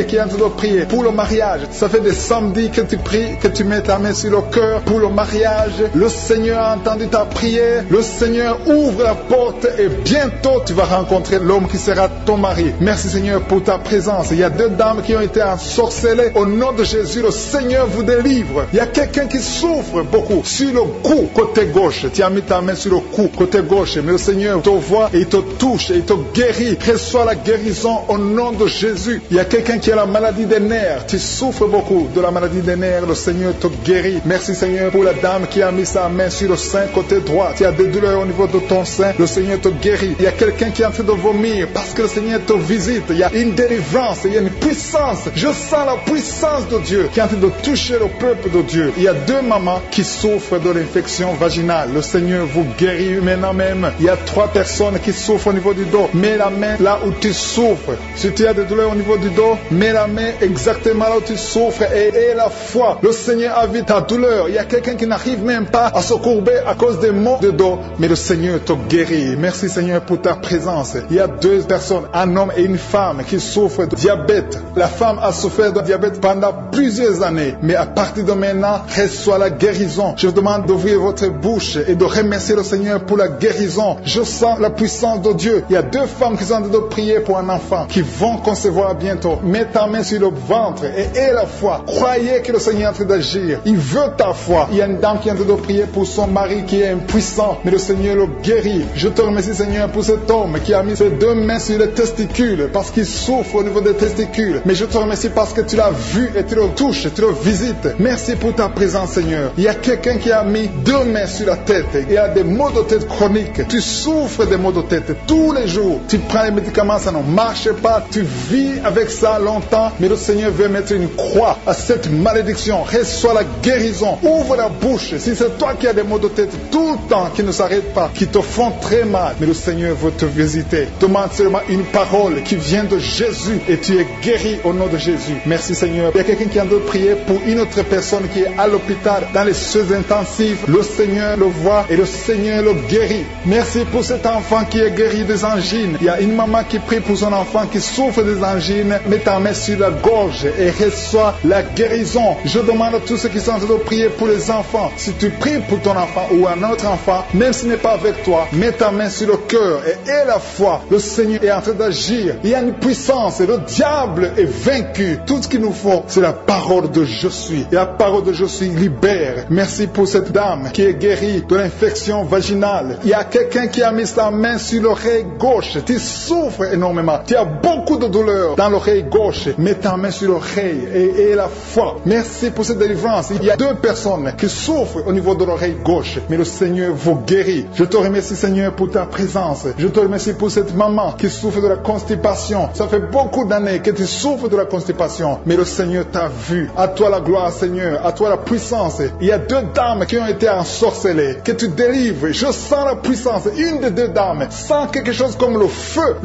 qui est en train de prier pour le mariage. Ça fait des samedis que tu pries, que tu mets ta main sur le cœur pour le mariage. Le Seigneur a entendu ta prière. Le Seigneur ouvre la porte et bientôt tu vas rencontrer l'homme qui sera ton mari. Merci Seigneur pour ta présence. Il y a deux dames qui ont été ensorcelées. Au nom de Jésus, le Seigneur vous délivre. Il y a quelqu'un qui souffre beaucoup sur le cou, côté gauche. Tu as mis ta main sur le cou, côté gauche. Mais le Seigneur te voit et il te touche et il te guérit. Reçois la guérison au nom de Jésus. Il y a quelqu'un qui a la maladie des nerfs. Tu souffres beaucoup de la maladie des nerfs. Le Seigneur te guérit. Merci Seigneur pour la dame qui a mis sa main sur le sein côté droit. Tu as des douleurs au niveau de ton sein. Le Seigneur te guérit. Il y a quelqu'un qui est en train de vomir parce que le Seigneur te visite. Il y a une délivrance. Il y a une puissance. Je sens la puissance de Dieu qui est en train de toucher le peuple de Dieu. Il y a deux mamans qui souffrent de l'infection vaginale. Le Seigneur vous guérit maintenant même même. Il y a 3 personnes qui souffrent au niveau du dos. Mets la main là où tu souffres. Si tu as des douleurs au niveau du dos, mets la main exactement là où tu souffres et aie la foi. Le Seigneur a vu ta douleur. Il y a quelqu'un qui n'arrive même pas à se courber à cause des maux de dos, mais le Seigneur te guérit. Merci Seigneur pour ta présence. Il y a 2 personnes, un homme et une femme qui souffrent de diabète. La femme a souffert de diabète pendant plusieurs années, mais à partir de maintenant, reçoit la guérison. Je vous demande d'ouvrir votre bouche et de remercier le Seigneur pour la guérison. Je sens la puissance de Dieu. Il y a 2 femmes qui sont en train de prier pour un enfant qui vont concevoir bientôt. Mets ta main sur le ventre et aie la foi. Croyez que le Seigneur est en train d'agir. Il veut ta foi. Il y a une dame qui est en train de prier pour son mari qui est impuissant, mais le Seigneur le guérit. Je te remercie Seigneur pour cet homme qui a mis ses 2 mains sur les testicules parce qu'il souffre au niveau des testicules. Mais je te remercie parce que tu l'as vu et tu le touches, tu le visites. Merci pour ta présence Seigneur. Il y a quelqu'un qui a mis 2 mains sur la tête. Il a des maux de tête chroniques. Tu souffres des maux de tête tous les jours. Tu prends les médicaments, ça ne marche pas. Tu vis avec ça longtemps, mais le Seigneur veut mettre une croix à cette malédiction. Reçois la guérison. Ouvre la bouche. Si c'est toi qui as des maux de tête tout le temps qui ne s'arrêtent pas, qui te font très mal, mais le Seigneur veut te visiter. Demande seulement une parole qui vient de Jésus et tu es guéri au nom de Jésus. Merci Seigneur. Il y a quelqu'un qui a de prier pour une autre personne qui est à l'hôpital dans les soins intensifs. Le Seigneur le voit et le Seigneur le guérit. Merci pour cet enfant qui est guéri des angines. Il y a une maman qui prie pour son enfant qui souffre des angines. Mets ta main sur la gorge et reçois la guérison. Je demande à tous ceux qui sont en train de prier pour les enfants. Si tu pries pour ton enfant ou un autre enfant, même s'il n'est pas avec toi, mets ta main sur le cœur et aie la foi. Le Seigneur est en train d'agir. Il y a une puissance et le diable est vaincu. Tout ce qu'il nous faut, c'est la parole de je suis. Et la parole de je suis libère. Merci pour cette dame qui est guérie de l'infection vaginale. Il y a quelqu'un qui a mis sa main sur l'oreille gauche. Tu souffres énormément. Tu as beaucoup de douleur dans l'oreille gauche. Mets ta main sur l'oreille et aie la foi. Merci pour cette délivrance. Il y a 2 personnes qui souffrent au niveau de l'oreille gauche, mais le Seigneur vous guérit. Je te remercie Seigneur pour ta présence. Je te remercie pour cette maman qui souffre de la constipation. Ça fait beaucoup d'années que tu souffres de la constipation, mais le Seigneur t'a vu. À toi la gloire Seigneur, à toi la puissance. Il y a 2 dames qui ont été ensorcelées, que tu délivres. Je sens la puissance. Une des 2 dames sent quelque chose comme le feu,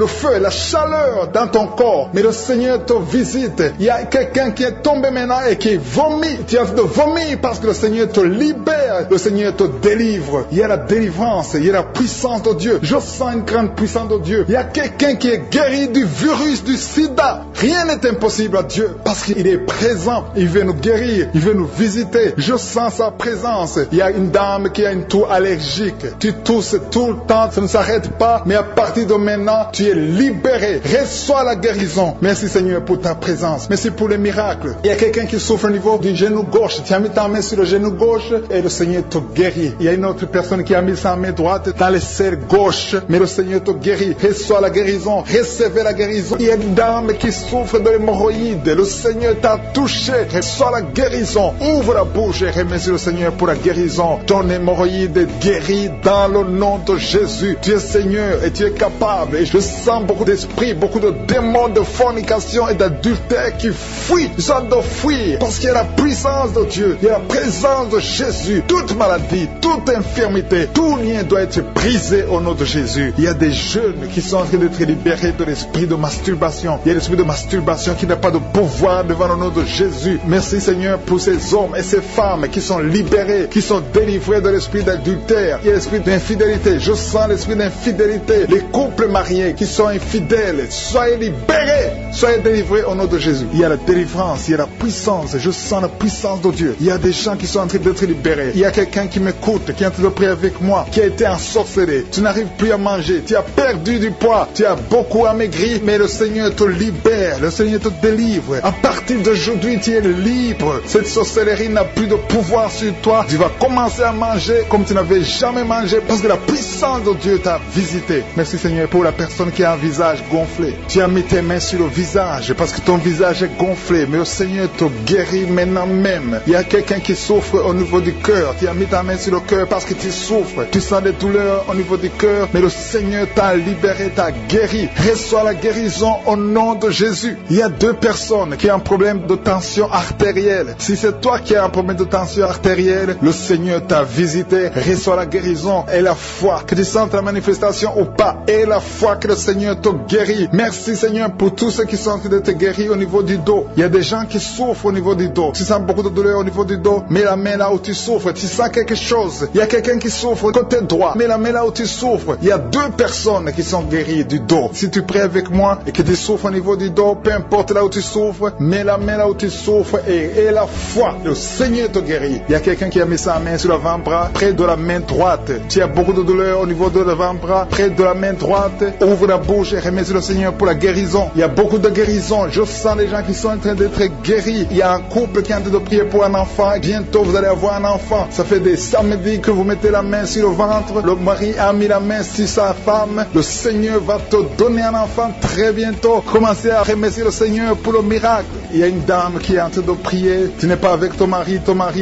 la chaleur dans ton corps, mais le Seigneur te visite. Il y a quelqu'un qui est tombé maintenant et qui vomit. Tu as de vomir parce que le Seigneur te libère, le Seigneur te délivre. Il y a la délivrance, il y a la puissance de Dieu. Je sens une grande puissance de Dieu. Il y a quelqu'un qui est guéri du virus du sida. Rien n'est impossible à Dieu parce qu'il est présent. Il veut nous guérir, il veut nous visiter. Je sens sa présence. Il y a une dame qui a une toux allergique. Tu tousses tout le temps, ça ne s'arrête pas, mais à partir de maintenant, tu es libéré. Reçois la guérison. Merci Seigneur pour ta présence. Merci pour les miracles. Il y a quelqu'un qui souffre au niveau du genou gauche. Tu as mis ta main sur le genou gauche et le Seigneur te guérit. Il y a une autre personne qui a mis sa main droite dans les serres gauche, mais le Seigneur te guérit. Reçois la guérison. Recevez la guérison. Il y a une dame qui souffre de l'hémorroïde. Le Seigneur t'a touché. Reçois la guérison. Ouvre la bouche et remercie le Seigneur pour la guérison. Ton hémorroïde est guéri dans le nom de Jésus. Tu es Seigneur et tu es capable. Et je sens beaucoup d'esprits, beaucoup de démons de fornication et d'adultère qui fuient. Ils sont de fuir parce qu'il y a la puissance de Dieu. Il y a la présence de Jésus. Toute maladie, toute infirmité, tout lien doit être brisé au nom de Jésus. Il y a des jeunes qui sont en train d'être libérés de l'esprit de masturbation. Il y a l'esprit de masturbation qui n'a pas de pouvoir devant le nom de Jésus. Merci Seigneur pour ces hommes et ces femmes qui sont libérés, qui sont délivrés de l'esprit d'adultère. Il y a l'esprit d'infidélité. Je sens l'esprit d'infidélité. Les couples mariés qui sont infidèles, soyez libérés, soyez délivrés au nom de Jésus. Il y a la délivrance, il y a la puissance. Je sens la puissance de Dieu. Il y a des gens qui sont en train d'être libérés. Il y a quelqu'un qui m'écoute, qui est en train de prier avec moi, qui a été ensorcelé. Tu n'arrives plus à manger, tu as perdu du poids, tu as beaucoup amaigri, mais le Seigneur te libère, le Seigneur te délivre. À partir d'aujourd'hui, tu es libre. Cette sorcellerie n'a plus de pouvoir sur toi. Tu vas commencer à manger comme tu n'avais jamais mangé parce que la puissance de Dieu t'a visité. Merci Seigneur pour la personne qui a un visage gonflé. Tu as mis tes mains sur le visage parce que ton visage est gonflé. Mais le Seigneur te guérit maintenant même. Il y a quelqu'un qui souffre au niveau du cœur. Tu as mis ta main sur le cœur parce que tu souffres. Tu sens des douleurs au niveau du cœur. Mais le Seigneur t'a libéré, t'a guéri. Reçois la guérison au nom de Jésus. Il y a 2 personnes qui ont un problème de tension artérielle. Si c'est toi qui as un problème de tension artérielle, le Seigneur t'a visité. Reçois la guérison et la foi. Que tu sentes la manifestation ou pas. Et la foi que le Seigneur te guérit. Merci Seigneur pour tous ceux qui sont en train de te guérir au niveau du dos. Il y a des gens qui souffrent au niveau du dos. Tu sens beaucoup de douleur au niveau du dos. Mets la main là où tu souffres. Tu sens quelque chose. Il y a quelqu'un qui souffre côté droit. Mets la main là où tu souffres. Il y a 2 personnes qui sont guéries du dos. Si tu pries avec moi et que tu souffres au niveau du dos, peu importe là où tu souffres, mets la main là où tu souffres et la foi. Le Seigneur te guérit. Il y a quelqu'un qui a mis sa main sur l'avant-bras, près de la main droite. Tu as beaucoup de douleur au niveau de l'avant-bras, près de la main droite. Ouvre la bouche et remercie le Seigneur pour la guérison. Il y a beaucoup de guérison. Je sens les gens qui sont en train d'être guéris. Il y a un couple qui est en train de prier pour un enfant. Bientôt vous allez avoir un enfant. Ça fait des samedis que vous mettez la main sur le ventre. Le mari a mis la main sur sa femme. Le Seigneur va te donner un enfant très bientôt. Commencez à remercier le Seigneur pour le miracle. Il y a une dame qui est en train de prier. Tu n'es pas avec ton mari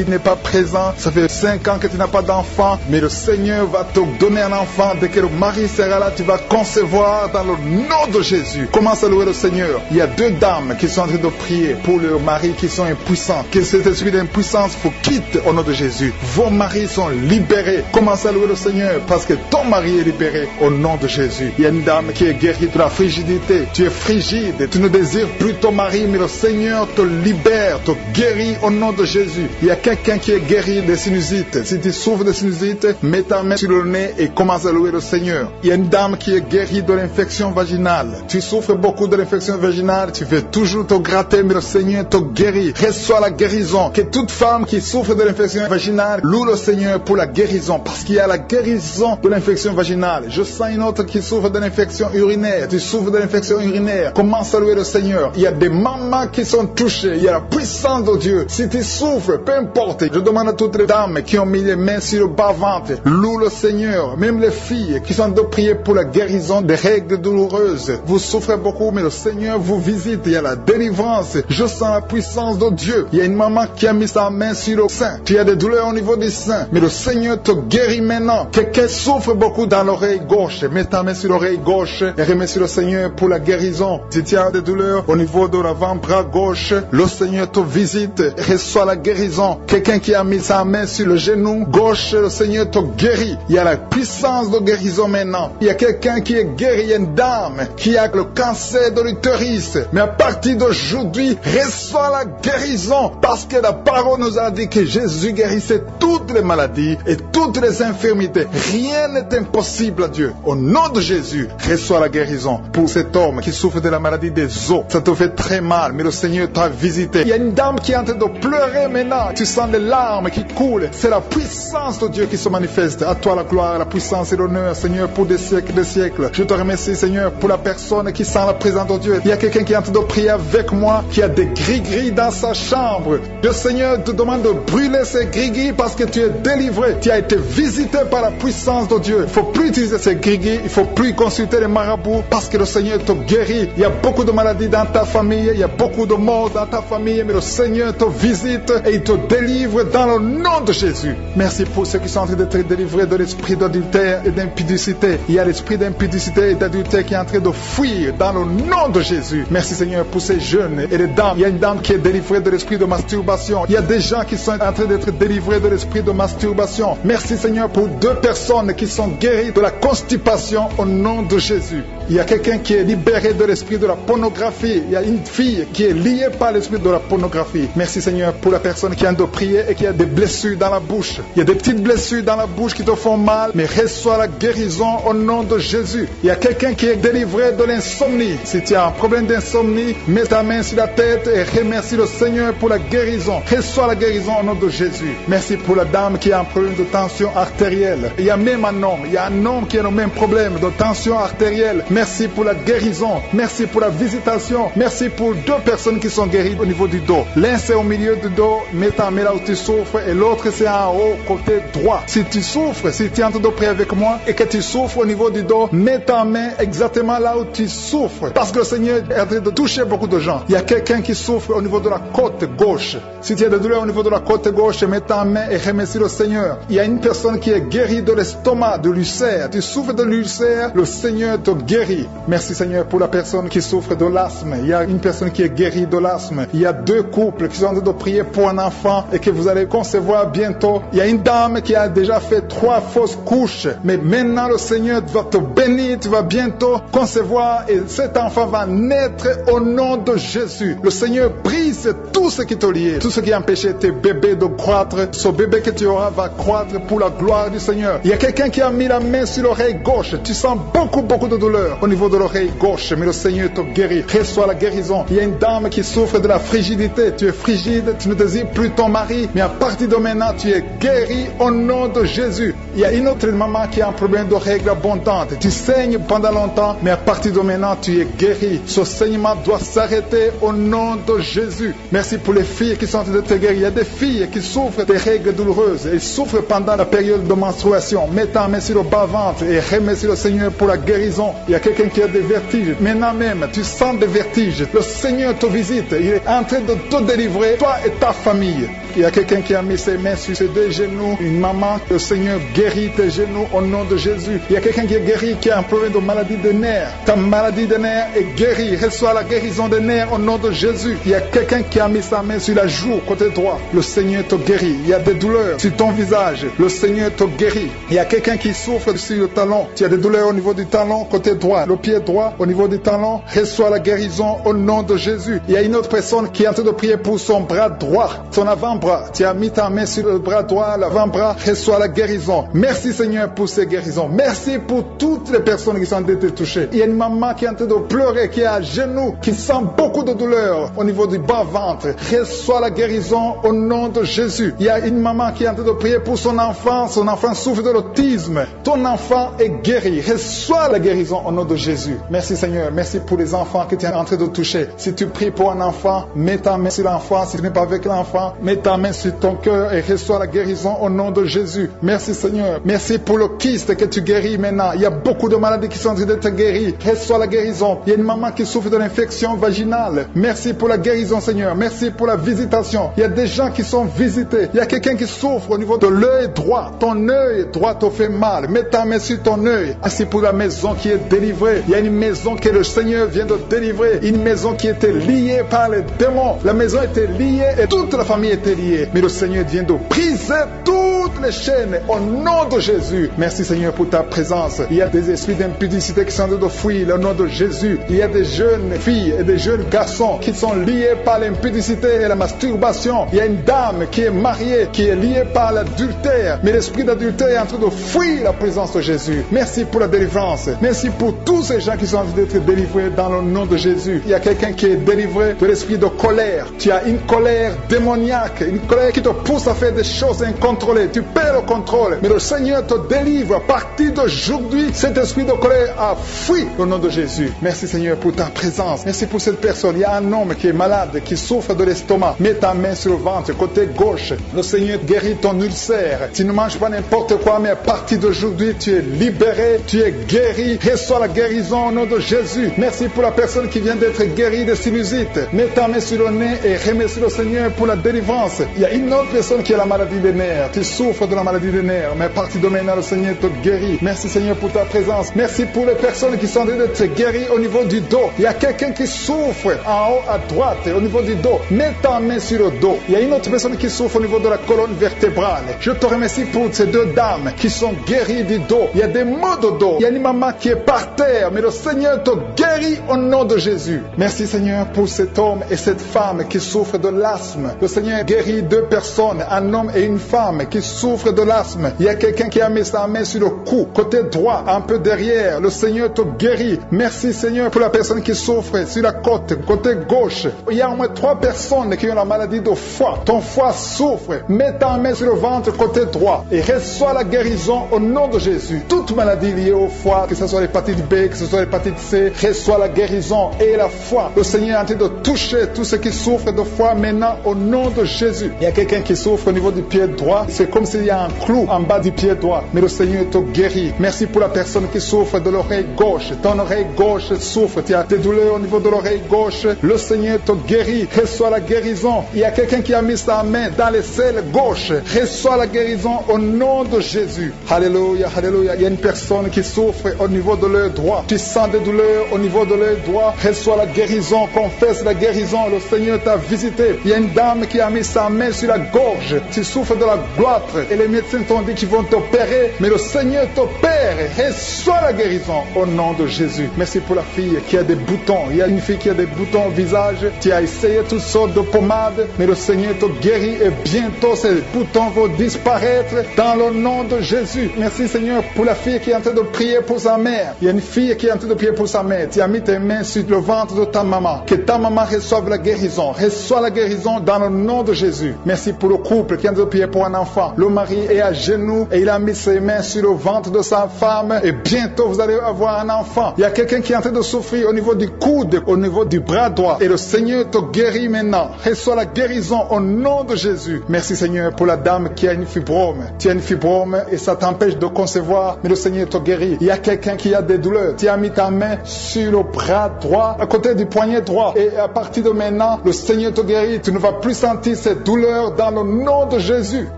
n'est pas présent. Ça fait 5 ans que tu n'as pas d'enfant. Mais le Seigneur va te donner un enfant. Dès que le mari sera là, tu vas concevoir dans le nom de Jésus. Commence à louer le Seigneur. Il y a 2 dames qui sont en train de prier pour leurs maris qui sont impuissants. Que cet esprit d'impuissance vous quitte au nom de Jésus. Vos maris sont libérés. Commence à louer le Seigneur parce que ton mari est libéré au nom de Jésus. Il y a une dame qui est guérie de la frigidité. Tu es frigide. Tu ne désires plus ton mari, mais le Seigneur te libère, te guérit au nom de Jésus. Il y a quelqu'un qui est guéri des sinusites. Si tu souffres de sinusite, mets ta main sur le nez et commence à louer le Seigneur. Il y a une dame qui est guérie de l'infection vaginale. Tu souffres beaucoup de l'infection vaginale, tu veux toujours te gratter, mais le Seigneur te guérit. Reçois la guérison. Que toute femme qui souffre de l'infection vaginale loue le Seigneur pour la guérison, parce qu'il y a la guérison de l'infection vaginale. Je sens une autre qui souffre de l'infection urinaire. Tu souffres de l'infection urinaire. Commence à louer le Seigneur. Il y a des mamans qui sont touchées. Il y a la puissance de Dieu. Si tu souffres, peu importe. Je demande à toutes les dames qui ont mis les mains sur le bas-ventre, loue le Seigneur. Même les filles qui sont en train de prier pour la guérison des règles douloureuses. Vous souffrez beaucoup, mais le Seigneur vous visite. Il y a la délivrance. Je sens la puissance de Dieu. Il y a une maman qui a mis sa main sur le sein. Tu as des douleurs au niveau du sein, mais le Seigneur te guérit maintenant. Quelqu'un souffre beaucoup dans l'oreille gauche. Mets ta main sur l'oreille gauche et remercie le Seigneur pour la guérison. Si tu as des douleurs au niveau de l'avant-bras gauche, le Seigneur te visite. Reçois la guérison. Quelqu'un qui a mis sa main sur le genou gauche, le Seigneur te guérit. Il y a la puissance de guérison maintenant. Il y a quelqu'un qui est guéri. Il y a une dame qui a le cancer de l'utérus. Mais à partir d'aujourd'hui, reçois la guérison. Parce que la parole nous a dit que Jésus guérissait toutes les maladies et toutes les infirmités. Rien n'est impossible à Dieu. Au nom de Jésus, reçois la guérison pour cet homme qui souffre de la maladie des os. Ça te fait très mal, mais le Seigneur t'a visité. Il y a une dame qui est en train de pleurer maintenant. Tu sens les larmes qui coulent. C'est la puissance de Dieu qui se manifeste. À toi la gloire, la puissance et l'honneur, Seigneur, pour des siècles et des siècles. Je te remercie, Seigneur, pour la personne qui sent la présence de Dieu. Il y a quelqu'un qui est en train de prier avec moi, qui a des gris-gris dans sa chambre. Le Seigneur te demande de brûler ces gris-gris parce que tu es délivré. Tu as été visité par la puissance de Dieu. Il ne faut plus utiliser ces gris-gris. Il ne faut plus consulter les marabouts parce que le Seigneur te guérit. Il y a beaucoup de maladies dans ta famille. Il y a beaucoup de morts dans ta famille. Mais le Seigneur te visite et il te délivre dans le nom de Jésus. Merci pour ceux qui sont en train d'être délivrés de l'esprit d'adultère et d'impudicité. Il y a l'esprit d'impudicité et d'adultère qui est en train de fuir dans le nom de Jésus. Merci Seigneur pour ces jeunes et les dames. Il y a une dame qui est délivrée de l'esprit de masturbation. Il y a des gens qui sont en train d'être délivrés de l'esprit de masturbation. Merci Seigneur pour 2 personnes qui sont guéries de la constipation au nom de Jésus. Il y a quelqu'un qui est libéré de l'esprit de la pornographie. Il y a une fille qui est liée par l'esprit de la pornographie. Merci Seigneur pour la personne qui a de prier et qui a des blessures dans la bouche. Il y a des petites blessures dans la bouche qui te font mal, mais reçois la guérison au nom de Jésus. Il y a quelqu'un qui est délivré de l'insomnie. Si tu as un problème d'insomnie, mets ta main sur la tête et remercie le Seigneur pour la guérison. Reçois la guérison au nom de Jésus. Merci pour la dame qui a un problème de tension artérielle. Il y a même un homme qui a le même problème de tension artérielle. Merci pour la guérison. Merci pour la visitation. Merci pour 2 personnes qui sont guéries au niveau du dos. L'un c'est au milieu du dos, mets ta main là où tu souffres, et l'autre c'est en haut, côté droit. Si tu souffres, si tu es en train de prier avec moi et que tu souffres au niveau du dos, mets ta main exactement là où tu souffres. Parce que le Seigneur est en train de toucher beaucoup de gens. Il y a quelqu'un qui souffre au niveau de la côte gauche. Si tu as des douleurs au niveau de la côte gauche, mets ta main et remercie le Seigneur. Il y a une personne qui est guérie de l'estomac, de l'ulcère. Tu souffres de l'ulcère, le Seigneur te guérit. Merci Seigneur pour la personne qui souffre de l'asthme. Il y a une personne qui est guérie de l'asthme. Il y a 2 couples qui sont en train de prier pour un enfant et que vous allez concevoir bientôt. Il y a une dame qui a déjà fait 3 fausses couches. Mais maintenant le Seigneur va te bénir. Tu vas bientôt concevoir et cet enfant va naître au nom de Jésus. Le Seigneur brise tout ce qui te lie, tout ce qui empêchait tes bébés de croître. Ce bébé que tu auras va croître pour la gloire du Seigneur. Il y a quelqu'un qui a mis la main sur l'oreille gauche. Tu sens beaucoup de douleur au niveau de l'oreille gauche, mais le Seigneur te guérit. Reçois la guérison. Il y a une dame qui souffre de la frigidité. Tu es frigide, tu ne désires plus ton mari, mais à partir de maintenant, tu es guéri au nom de Jésus. Il y a une autre maman qui a un problème de règles abondantes. Tu saignes pendant longtemps, mais à partir de maintenant, tu es guéri. Ce saignement doit s'arrêter au nom de Jésus. Merci pour les filles qui sont en train de te guérir. Il y a des filles qui souffrent des règles douloureuses. Elles souffrent pendant la période de menstruation. Mets ta main sur le bas-ventre et remercie le Seigneur pour la guérison. Il y a quelqu'un qui a des vertiges. Maintenant même, tu sens des vertiges. Le Seigneur te visite. Il est en train de te délivrer, toi et ta famille. Il y a quelqu'un qui a mis ses mains sur ses 2 genoux. Une maman, le Seigneur guérit tes genoux au nom de Jésus. Il y a quelqu'un qui est guéri, qui a un problème de maladie des nerfs. Ta maladie des nerfs est guérie. Reçois la guérison des nerfs au nom de Jésus. Il y a quelqu'un qui a mis sa main sur la joue, côté droit. Le Seigneur te guérit. Il y a des douleurs sur ton visage. Le Seigneur te guérit. Il y a quelqu'un qui souffre sur le talon. Tu as des douleurs au niveau du talon, côté droit. Le pied droit, au niveau du talon. Reçois la guérison au nom de Jésus. Il y a une autre personne qui est en train de prier pour son bras droit, son avant-bras. Tu as mis ta main sur le bras droit, l'avant-bras. Reçois la guérison. Merci Seigneur pour ces guérisons. Merci pour toutes les personnes qui sont en train de te toucher. Il y a une maman qui est en train de pleurer, qui est à genoux, qui sent beaucoup de douleur au niveau du bas-ventre. Reçois la guérison au nom de Jésus. Il y a une maman qui est en train de prier pour son enfant. Son enfant souffre de l'autisme. Ton enfant est guéri. Reçois la guérison au nom de Jésus. Merci Seigneur. Merci pour les enfants que tu es en train de toucher. Si tu pries pour un enfant, mets ta main sur l'enfant. Si tu n'es pas avec l'enfant, mets ta main sur ton cœur et reçois la guérison au nom de Jésus. Merci Seigneur. Merci pour le kyste que tu guéris maintenant. Il y a beaucoup de maladies qui sont en train d'être guéries. Reçois la guérison. Il y a une maman qui souffre de l'infection vaginale. Merci pour la guérison Seigneur. Merci pour la visitation. Il y a des gens qui sont visités. Il y a quelqu'un qui souffre au niveau de l'œil droit. Ton œil droit te fait mal. Mets ta main sur ton œil. Merci pour la maison qui est délivrée. Il y a une maison que le Seigneur vient de délivrer. Une maison qui était liée par les démons. La maison était liée et toute la famille était liée. Mais le Seigneur vient de briser toutes les chaînes au nom de Jésus. Merci Seigneur pour ta présence. Il y a des esprits d'impudicité qui sont en train de fuir au nom de Jésus. Il y a des jeunes filles et des jeunes garçons qui sont liés par l'impudicité et la masturbation. Il y a une dame qui est mariée, qui est liée par l'adultère. Mais l'esprit d'adultère est en train de fuir la présence de Jésus. Merci pour la délivrance. Merci pour tous ces gens qui sont en train d'être délivrés dans le nom de Jésus. Il y a quelqu'un qui est délivré de l'esprit de colère. Tu as une colère démoniaque, une colère qui te pousse à faire des choses incontrôlées. Tu perds le contrôle. Mais le Seigneur te délivre. À partir d'aujourd'hui, cet esprit de colère a fui au nom de Jésus. Merci Seigneur pour ta présence. Merci pour cette personne. Il y a un homme qui est malade, qui souffre de l'estomac. Mets ta main sur le ventre, côté gauche. Le Seigneur guérit ton ulcère. Tu ne manges pas n'importe quoi, mais à partir d'aujourd'hui, tu es libéré, tu es guéri. Reçois la guérison au nom de Jésus. Merci pour la personne qui vient d'être guérie de sinusite. Mets ta main sur le nez et remercie le Seigneur pour la délivrance. Il y a une autre personne qui a la maladie des nerfs. Tu souffres de la maladie des nerfs, mais à partir de maintenant, le Seigneur te guérit. Merci Seigneur pour ta présence. Merci pour les personnes qui sont en train d'être guéries au niveau du dos. Il y a quelqu'un qui souffre en haut à droite, au niveau du dos. Mets ta main sur le dos. Il y a une autre personne qui souffre au niveau de la colonne vertébrale. Je te remercie pour ces 2 dames qui sont guéries du dos. Il y a des maux de dos. Il y a une maman qui est par terre, mais le Seigneur te guérit au nom de Jésus. Merci Seigneur pour cet homme et cette femme qui souffrent de l'asthme. Le Seigneur guérit 2 personnes, un homme et une femme qui souffrent souffre de l'asthme. Il y a quelqu'un qui a mis sa main sur le cou, côté droit, un peu derrière. Le Seigneur te guérit. Merci Seigneur pour la personne qui souffre sur la côte, côté gauche. Il y a au moins 3 personnes qui ont la maladie de foie. Ton foie souffre. Mets ta main sur le ventre, côté droit, et reçois la guérison au nom de Jésus. Toute maladie liée au foie, que ce soit l'hépatite B, que ce soit l'hépatite C, reçois la guérison et la foi. Le Seigneur est en train de toucher tous ceux qui souffrent de foie maintenant au nom de Jésus. Il y a quelqu'un qui souffre au niveau du pied droit. C'est comme s'il y a un clou en bas du pied droit. Mais le Seigneur te guérit. Merci pour la personne qui souffre de l'oreille gauche. Ton oreille gauche souffre. Tu as des douleurs au niveau de l'oreille gauche. Le Seigneur te guérit. Reçois la guérison. Il y a quelqu'un qui a mis sa main dans les selles gauche. Reçois la guérison au nom de Jésus. Alléluia, alléluia. Il y a une personne qui souffre au niveau de l'œil droit. Tu sens des douleurs au niveau de l'œil droit. Reçois la guérison. Confesse la guérison. Le Seigneur t'a visité. Il y a une dame qui a mis sa main sur la gorge. Tu souffres de la gloître et les médecins t'ont dit qu'ils vont t'opérer, mais le Seigneur t'opère. Reçois la guérison au nom de Jésus. Merci pour la fille qui a des boutons. Il y a une fille qui a des boutons au visage. Tu as essayé toutes sortes de pommades, mais le Seigneur te guérit et bientôt ces boutons vont disparaître dans le nom de Jésus. Merci Seigneur pour la fille qui est en train de prier pour sa mère. Il y a une fille qui est en train de prier pour sa mère. Tu as mis tes mains sur le ventre de ta maman. Que ta maman reçoive la guérison. Reçois la guérison dans le nom de Jésus. Merci pour le couple qui est en train de prier pour un enfant. Le mari est à genoux et il a mis ses mains sur le ventre de sa femme et bientôt vous allez avoir un enfant. Il y a quelqu'un qui est en train de souffrir au niveau du coude, au niveau du bras droit et le Seigneur te guérit maintenant. Reçois la guérison au nom de Jésus. Merci Seigneur pour la dame qui a une fibrome. Tu as une fibrome et ça t'empêche de concevoir, mais le Seigneur te guérit. Il y a quelqu'un qui a des douleurs. Tu as mis ta main sur le bras droit, à côté du poignet droit et à partir de maintenant, le Seigneur te guérit. Tu ne vas plus sentir cette douleur dans le nom de Jésus.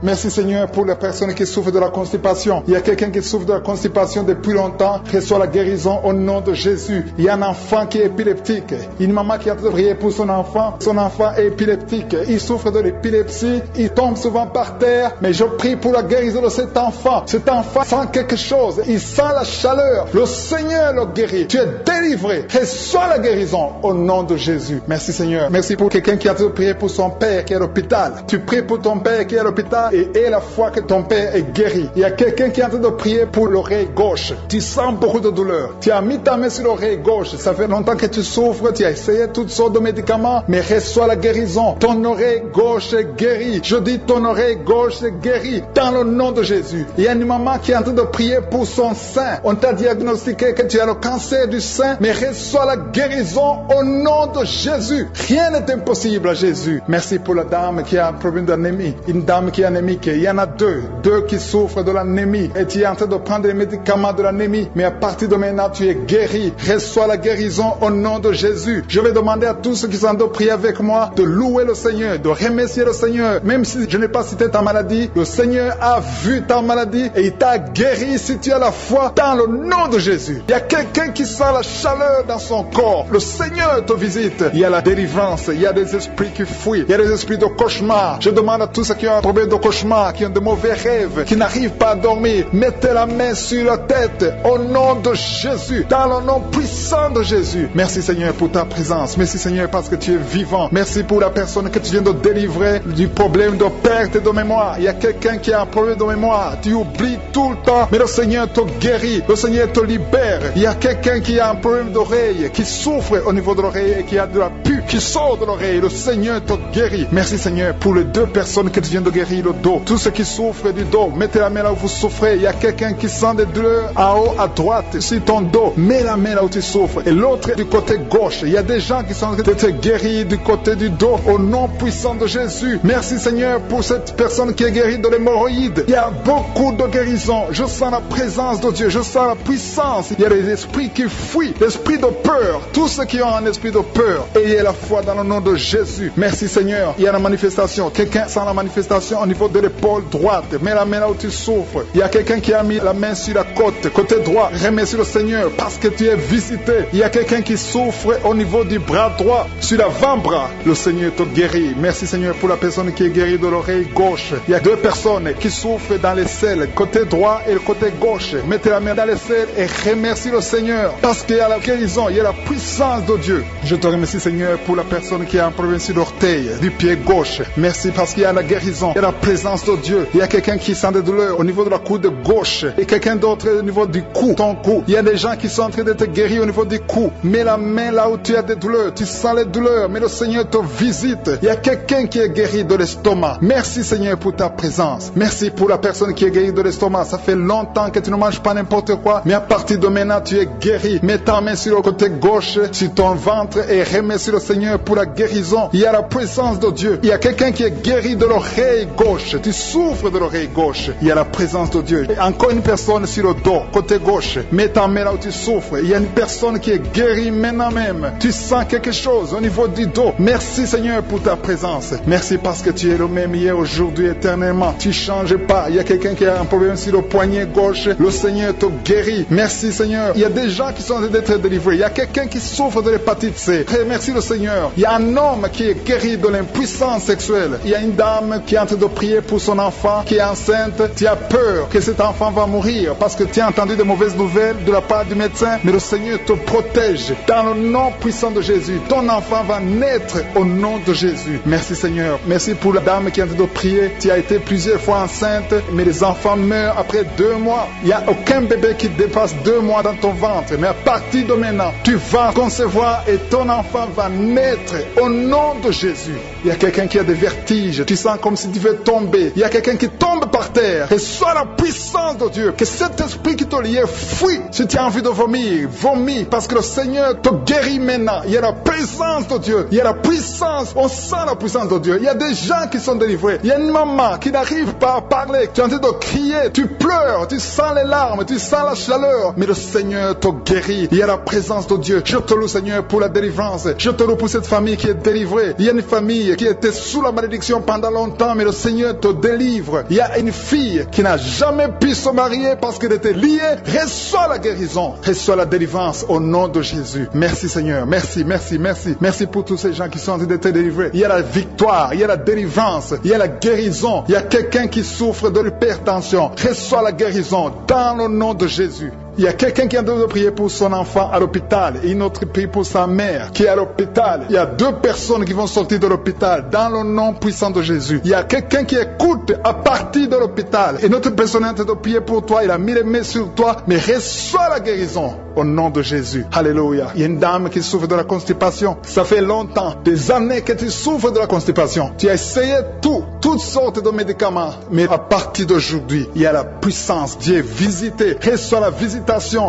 Merci Seigneur pour les personnes qui souffrent de la constipation. Il y a quelqu'un qui souffre de la constipation depuis longtemps. Reçoit la guérison au nom de Jésus. Il y a un enfant qui est épileptique. Une maman qui a prié pour son enfant. Son enfant est épileptique. Il souffre de l'épilepsie. Il tombe souvent par terre. Mais je prie pour la guérison de cet enfant. Cet enfant sent quelque chose. Il sent la chaleur. Le Seigneur le guérit. Tu es délivré. Reçois la guérison au nom de Jésus. Merci Seigneur. Merci pour quelqu'un qui a prié pour son père qui est à l'hôpital. Tu pries pour ton père qui est à l'hôpital et aie la foi que ton père est guéri. Il y a quelqu'un qui est en train de prier pour l'oreille gauche. Tu sens beaucoup de douleur. Tu as mis ta main sur l'oreille gauche. Ça fait longtemps que tu souffres. Tu as essayé toutes sortes de médicaments, mais reçois la guérison. Ton oreille gauche est guérie. Je dis ton oreille gauche est guérie dans le nom de Jésus. Il y a une maman qui est en train de prier pour son sein. On t'a diagnostiqué que tu as le cancer du sein, mais reçois la guérison au nom de Jésus. Rien n'est impossible à Jésus. Merci pour la dame qui a un problème d'anémie. Une dame qui est anémique. Il y en a deux qui souffrent de l'anémie. Et tu es en train de prendre les médicaments de l'anémie. Mais à partir de maintenant, tu es guéri. Reçois la guérison au nom de Jésus. Je vais demander à tous ceux qui sont en train de prier avec moi de louer le Seigneur, de remercier le Seigneur. Même si je n'ai pas cité ta maladie, le Seigneur a vu ta maladie et il t'a guéri si tu as la foi dans le nom de Jésus. Il y a quelqu'un qui sent la chaleur dans son corps. Le Seigneur te visite. Il y a la délivrance. Il y a des esprits qui fuient. Il y a des esprits de cauchemar. Je demande à tous ceux qui ont un problème de cauchemar, qui ont de mauvais rêves, qui n'arrivent pas à dormir, mettez la main sur la tête au nom de Jésus, dans le nom puissant de Jésus. Merci Seigneur pour ta présence. Merci Seigneur parce que tu es vivant. Merci pour la personne que tu viens de délivrer du problème de perte de mémoire. Il y a quelqu'un qui a un problème de mémoire. Tu oublies tout le temps, mais le Seigneur te guérit. Le Seigneur te libère. Il y a quelqu'un qui a un problème d'oreille, qui souffre au niveau de l'oreille et qui a de la pue qui sort de l'oreille. Le Seigneur te guérit. Merci Seigneur pour les 2 personnes que tu viens de guérir le dos. Tous ceux qui souffrent du dos, mettez la main là où vous souffrez. Il y a quelqu'un qui sent des douleurs en haut à droite sur ton dos. Mets la main là où tu souffres. Et l'autre du côté gauche. Il y a des gens qui sont en train de te guérir du côté du dos au nom puissant de Jésus. Merci Seigneur pour cette personne qui est guérie de l'hémorroïde. Il y a beaucoup de guérison. Je sens la présence de Dieu. Je sens la puissance. Il y a des esprits qui fuient. L'esprit de peur. Tous ceux qui ont un esprit de peur, ayez la foi dans le nom de Jésus. Merci Seigneur. Il y a la manifestation. Quelqu'un sent la manifestation au niveau de l'épaule droite. Mets la main là où tu souffres. Il y a quelqu'un qui a mis la main sur la côte, côté droit. Remercie le Seigneur parce que tu es visité. Il y a quelqu'un qui souffre au niveau du bras droit, sur l'avant-bras. Le Seigneur te guérit. Merci Seigneur pour la personne qui est guérie de l'oreille gauche. Il y a 2 personnes qui souffrent dans les selles, côté droit et le côté gauche. Mettez la main dans les selles et remercie le Seigneur parce qu'il y a la guérison, il y a la puissance de Dieu. Je te remercie Seigneur pour la personne qui a un problème sur l'orteil du pied gauche. Merci parce qu'il y a la guérison, il y a la présence de Dieu Dieu. Il y a quelqu'un qui sent des douleurs au niveau de la coude gauche et quelqu'un d'autre au niveau du cou, ton cou. Il y a des gens qui sont en train d'être guéris au niveau du cou. Mets la main là où tu as des douleurs. Tu sens les douleurs, mais le Seigneur te visite. Il y a quelqu'un qui est guéri de l'estomac. Merci Seigneur pour ta présence. Merci pour la personne qui est guérie de l'estomac. Ça fait longtemps que tu ne manges pas n'importe quoi, mais à partir de maintenant tu es guéri. Mets ta main sur le côté gauche, sur ton ventre et remercie le Seigneur pour la guérison. Il y a la présence de Dieu. Il y a quelqu'un qui est guéri de l'oreille gauche. Tu souffres de l'oreille gauche. Il y a la présence de Dieu. Et encore une personne sur le dos, côté gauche. Mets ta main là où tu souffres. Il y a une personne qui est guérie maintenant même. Tu sens quelque chose au niveau du dos. Merci Seigneur pour ta présence. Merci parce que tu es le même hier, aujourd'hui, éternellement. Tu ne changes pas. Il y a quelqu'un qui a un problème sur le poignet gauche. Le Seigneur te guérit. Merci Seigneur. Il y a des gens qui sont en train d'être délivrés. Il y a quelqu'un qui souffre de l'hépatite C. Merci le Seigneur. Il y a un homme qui est guéri de l'impuissance sexuelle. Il y a une dame qui est en train de prier pour son enfant qui est enceinte. Tu as peur que cet enfant va mourir parce que tu as entendu de mauvaises nouvelles de la part du médecin. Mais le Seigneur te protège. Dans le nom puissant de Jésus, ton enfant va naître au nom de Jésus. Merci Seigneur. Merci pour la dame qui est en train de prier. Tu as été plusieurs fois enceinte, mais les enfants meurent après 2 mois. Il n'y a aucun bébé qui dépasse 2 mois dans ton ventre. Mais à partir de maintenant, tu vas concevoir et ton enfant va naître au nom de Jésus. Il y a quelqu'un qui a des vertiges. Tu sens comme si tu veux tomber. Il y a quelqu'un qui tombe par terre. Et soit la puissance de Dieu. Que cet esprit qui te liait fuit. Si tu as envie de vomir, vomis. Parce que le Seigneur te guérit maintenant. Il y a la présence de Dieu. Il y a la puissance. On sent la puissance de Dieu. Il y a des gens qui sont délivrés. Il y a une maman qui n'arrive pas à parler. Tu es en train de crier. Tu pleures. Tu sens les larmes. Tu sens la chaleur. Mais le Seigneur te guérit. Il y a la présence de Dieu. Je te loue Seigneur pour la délivrance. Je te loue pour cette famille qui est délivrée. Il y a une famille qui était sous la malédiction pendant longtemps. Mais le Seigneur te délivre. Il y a une fille qui n'a jamais pu se marier parce qu'elle était liée. Reçois la guérison. Reçois la délivrance au nom de Jésus. Merci Seigneur. Merci, merci, merci. Merci pour tous ces gens qui sont en train d'être délivrés. Il y a la victoire. Il y a la délivrance. Il y a la guérison. Il y a quelqu'un qui souffre de l'hypertension. Reçois la guérison dans le nom de Jésus. Il y a quelqu'un qui est en train de prier pour son enfant à l'hôpital et une autre prie pour sa mère qui est à l'hôpital. Il y a 2 personnes qui vont sortir de l'hôpital dans le nom puissant de Jésus. Il y a quelqu'un qui écoute à partir de l'hôpital et notre personne est en train de prier pour toi. Il a mis les mains sur toi, mais reçois la guérison au nom de Jésus. Alléluia. Il y a une dame qui souffre de la constipation. Ça fait longtemps, des années que tu souffres de la constipation. Tu as essayé toutes sortes de médicaments, mais à partir d'aujourd'hui, il y a la puissance. Dieu est visité. Reçois la visitation.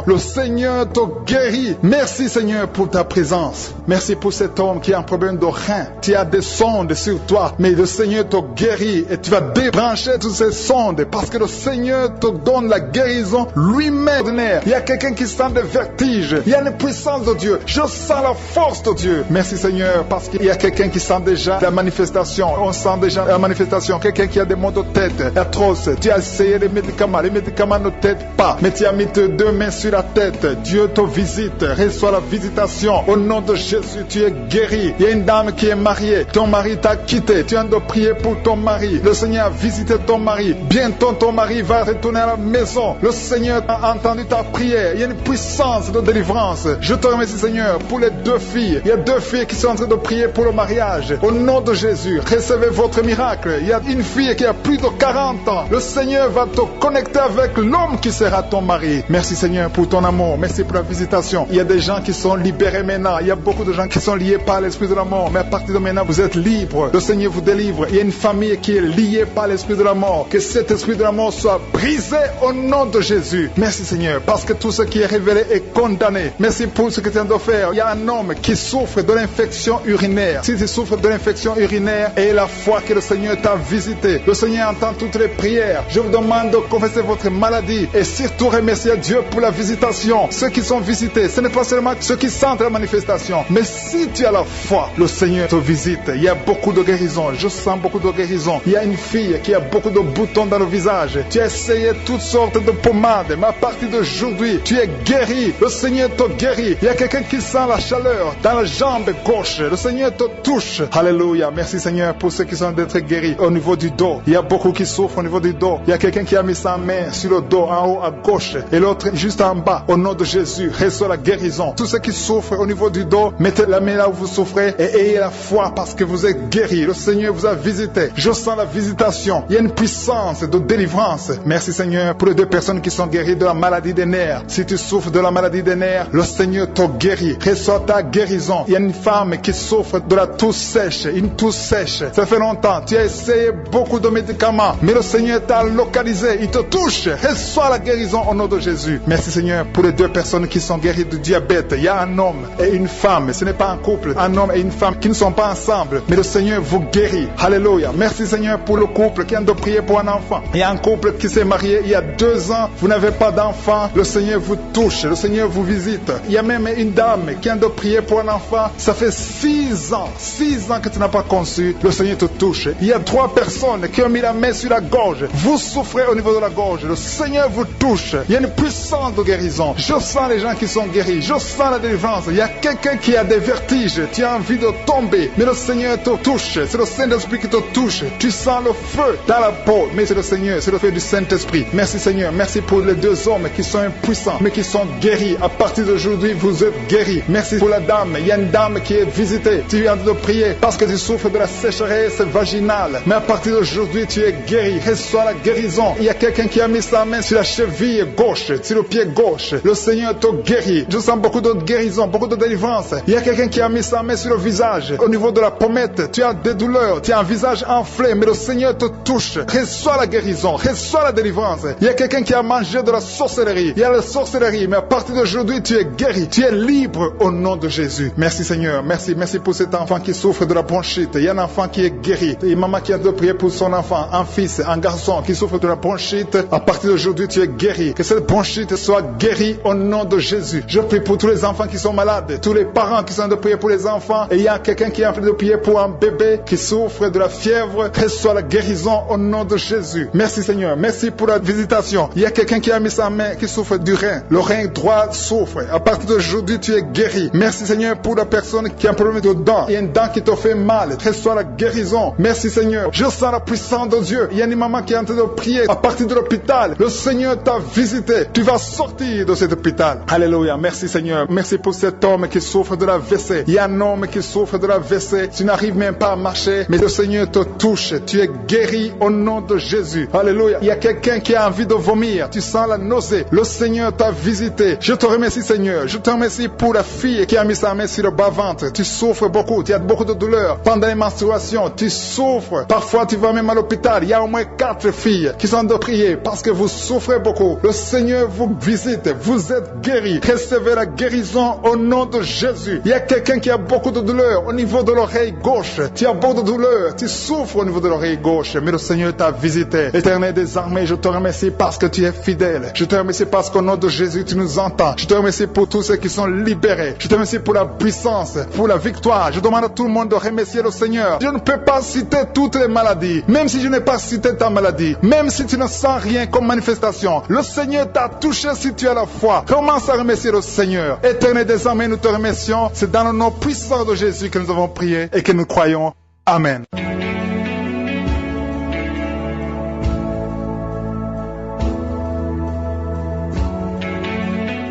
Le Seigneur te guérit. Merci Seigneur pour ta présence. Merci pour cet homme qui a un problème de rein. Tu as des sondes sur toi, mais le Seigneur te guérit et tu vas débrancher toutes ces sondes parce que le Seigneur te donne la guérison lui-même. Il y a quelqu'un qui sent des vertiges. Il y a une puissance de Dieu. Je sens la force de Dieu. Merci Seigneur parce qu'il y a quelqu'un qui sent déjà la manifestation. On sent déjà la manifestation. Quelqu'un qui a des maux de tête atroces. Tu as essayé les médicaments. Les médicaments ne t'aident pas, mais tu as mis tes 2 mains sur la tête. Dieu te visite. Reçois la visitation. Au nom de Jésus, tu es guéri. Il y a une dame qui est mariée. Ton mari t'a quitté. Tu as de prier pour ton mari. Le Seigneur a visité ton mari. Bientôt ton mari va retourner à la maison. Le Seigneur a entendu ta prière. Il y a une puissance de délivrance. Je te remercie Seigneur pour les 2 filles. Il y a 2 filles qui sont en train de prier pour le mariage. Au nom de Jésus, recevez votre miracle. Il y a une fille qui a plus de 40 ans. Le Seigneur va te connecter avec l'homme qui sera ton mari. Merci Seigneur pour ton amour. Merci pour la visitation. Il y a des gens qui sont libérés maintenant. Il y a beaucoup de gens qui sont liés par l'esprit de la mort. Mais à partir de maintenant, vous êtes libres. Le Seigneur vous délivre. Il y a une famille qui est liée par l'esprit de la mort. Que cet esprit de la mort soit brisé au nom de Jésus. Merci Seigneur. Parce que tout ce qui est révélé est condamné. Merci pour ce que tu viens de faire. Il y a un homme qui souffre de l'infection urinaire. Si tu souffres de l'infection urinaire, et la foi que le Seigneur t'a visité. Le Seigneur entend toutes les prières. Je vous demande de confesser votre maladie. Et surtout remercier Dieu pour la visitation. Ceux qui sont visités, ce n'est pas seulement ceux qui sentent la manifestation, mais si tu as la foi, le Seigneur te visite. Il y a beaucoup de guérison. Je sens beaucoup de guérison. Il y a une fille qui a beaucoup de boutons dans le visage. Tu as essayé toutes sortes de pommades, mais à partir d'aujourd'hui, tu es guéri. Le Seigneur te guérit. Il y a quelqu'un qui sent la chaleur dans la jambe gauche. Le Seigneur te touche. Alléluia. Merci Seigneur pour ceux qui sont d'être guéris au niveau du dos. Il y a beaucoup qui souffrent au niveau du dos. Il y a quelqu'un qui a mis sa main sur le dos en haut à gauche et l'autre juste en bas. Au nom de Jésus, reçois la guérison. Tous ceux qui souffrent au niveau du dos, mettez la main là où vous souffrez et ayez la foi parce que vous êtes guéris. Le Seigneur vous a visité. Je sens la visitation. Il y a une puissance de délivrance. Merci Seigneur pour les 2 personnes qui sont guéries de la maladie des nerfs. Si tu souffres de la maladie des nerfs, le Seigneur te guérit. Reçois ta guérison. Il y a une femme qui souffre de la toux sèche. Une toux sèche. Ça fait longtemps. Tu as essayé beaucoup de médicaments, mais le Seigneur t'a localisé. Il te touche. Reçois la guérison au nom de Jésus. Merci Seigneur pour les 2 personnes qui sont guéries du diabète. Il y a un homme et une femme. Ce n'est pas un couple. Un homme et une femme qui ne sont pas ensemble. Mais le Seigneur vous guérit. Alléluia. Merci Seigneur pour le couple qui vient de prier pour un enfant. Il y a un couple qui s'est marié il y a 2 ans. Vous n'avez pas d'enfant. Le Seigneur vous touche. Le Seigneur vous visite. Il y a même une dame qui vient de prier pour un enfant. Ça fait 6 ans. 6 ans que tu n'as pas conçu. Le Seigneur te touche. Il y a 3 personnes qui ont mis la main sur la gorge. Vous souffrez au niveau de la gorge. Le Seigneur vous touche. Il y a une puissance de guérison. Je sens les gens qui sont guéris. Je sens la délivrance. Il y a quelqu'un qui a des vertiges. Tu as envie de tomber. Mais le Seigneur te touche. C'est le Saint-Esprit qui te touche. Tu sens le feu dans la peau. Mais c'est le Seigneur. C'est le feu du Saint-Esprit. Merci Seigneur. Merci pour les 2 hommes qui sont impuissants. Mais qui sont guéris. À partir d'aujourd'hui, vous êtes guéris. Merci pour la dame. Il y a une dame qui est visitée. Tu viens de prier parce que tu souffres de la sécheresse vaginale. Mais à partir d'aujourd'hui, tu es guéri. Reçois la guérison. Il y a quelqu'un qui a mis sa main sur la cheville gauche, sur le pied gauche. Le Seigneur te guérit. Je sens beaucoup de guérison, beaucoup de délivrance. Il y a quelqu'un qui a mis sa main sur le visage. Au niveau de la pommette, tu as des douleurs. Tu as un visage enflé, mais le Seigneur te touche. Reçois la guérison. Reçois la délivrance. Il y a quelqu'un qui a mangé de la sorcellerie. Il y a la sorcellerie, mais à partir d'aujourd'hui, tu es guéri. Tu es libre au nom de Jésus. Merci Seigneur. Merci pour cet enfant qui souffre de la bronchite. Il y a un enfant qui est guéri. Et maman qui a de prier pour son enfant, un fils, un garçon qui souffre de la bronchite. À partir d'aujourd'hui, tu es guéri. Que cette bronchite soit guérie au nom de Jésus. Je prie pour tous les enfants qui sont malades, tous les parents qui sont de prier pour les enfants. Et il y a quelqu'un qui est en train de prier pour un bébé qui souffre de la fièvre. Reçois la guérison au nom de Jésus. Merci Seigneur. Merci pour la visitation. Il y a quelqu'un qui a mis sa main qui souffre du rein. Le rein droit souffre. À partir d'aujourd'hui, tu es guéri. Merci Seigneur pour la personne qui a un problème de dents. Il y a une dent qui te fait mal. Reçois la guérison. Merci Seigneur. Je sens la puissance de Dieu. Il y a une maman qui est en train de prier à partir de l'hôpital. Le Seigneur t'a visité. Tu vas sortir de cet hôpital. Alléluia. Merci Seigneur. Merci pour cet homme qui souffre de la WC. Il y a un homme qui souffre de la WC. Tu n'arrives même pas à marcher, mais le Seigneur te touche. Tu es guéri au nom de Jésus. Alléluia. Il y a quelqu'un qui a envie de vomir. Tu sens la nausée. Le Seigneur t'a visité. Je te remercie Seigneur. Je te remercie pour la fille qui a mis sa main sur le bas-ventre. Tu souffres beaucoup. Tu as beaucoup de douleurs. Pendant les menstruations, tu souffres. Parfois, tu vas même à l'hôpital. Il y a au moins 4 filles qui sont de prier parce que vous souffrez beaucoup. Le Seigneur vous visite. Vous êtes guéris. Recevez la guérison au nom de Jésus. Il y a quelqu'un qui a beaucoup de douleurs au niveau de l'oreille gauche. Tu as beaucoup de douleurs. Tu souffres au niveau de l'oreille gauche. Mais le Seigneur t'a visité. Éternel des armées, je te remercie parce que tu es fidèle. Je te remercie parce qu'au nom de Jésus, tu nous entends. Je te remercie pour tous ceux qui sont libérés. Je te remercie pour la puissance, pour la victoire. Je demande à tout le monde de remercier le Seigneur. Je ne peux pas citer toutes les maladies. Même si je n'ai pas cité ta maladie. Même si tu ne sens rien comme manifestation. Le Seigneur t'a touché si tu as la foi. Commence à remercier le Seigneur. Éternel des armées, nous te remercions. C'est dans le nom puissant de Jésus que nous avons prié et que nous croyons. Amen.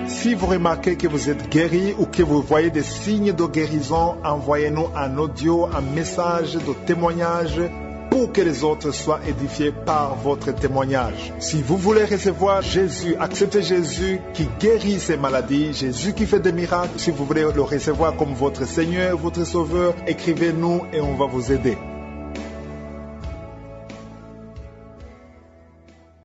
Si vous remarquez que vous êtes guéri ou que vous voyez des signes de guérison, envoyez-nous un audio, un message de témoignage pour que les autres soient édifiés par votre témoignage. Si vous voulez recevoir Jésus, accepter Jésus qui guérit ces maladies, Jésus qui fait des miracles, si vous voulez le recevoir comme votre Seigneur, votre Sauveur, écrivez-nous et on va vous aider.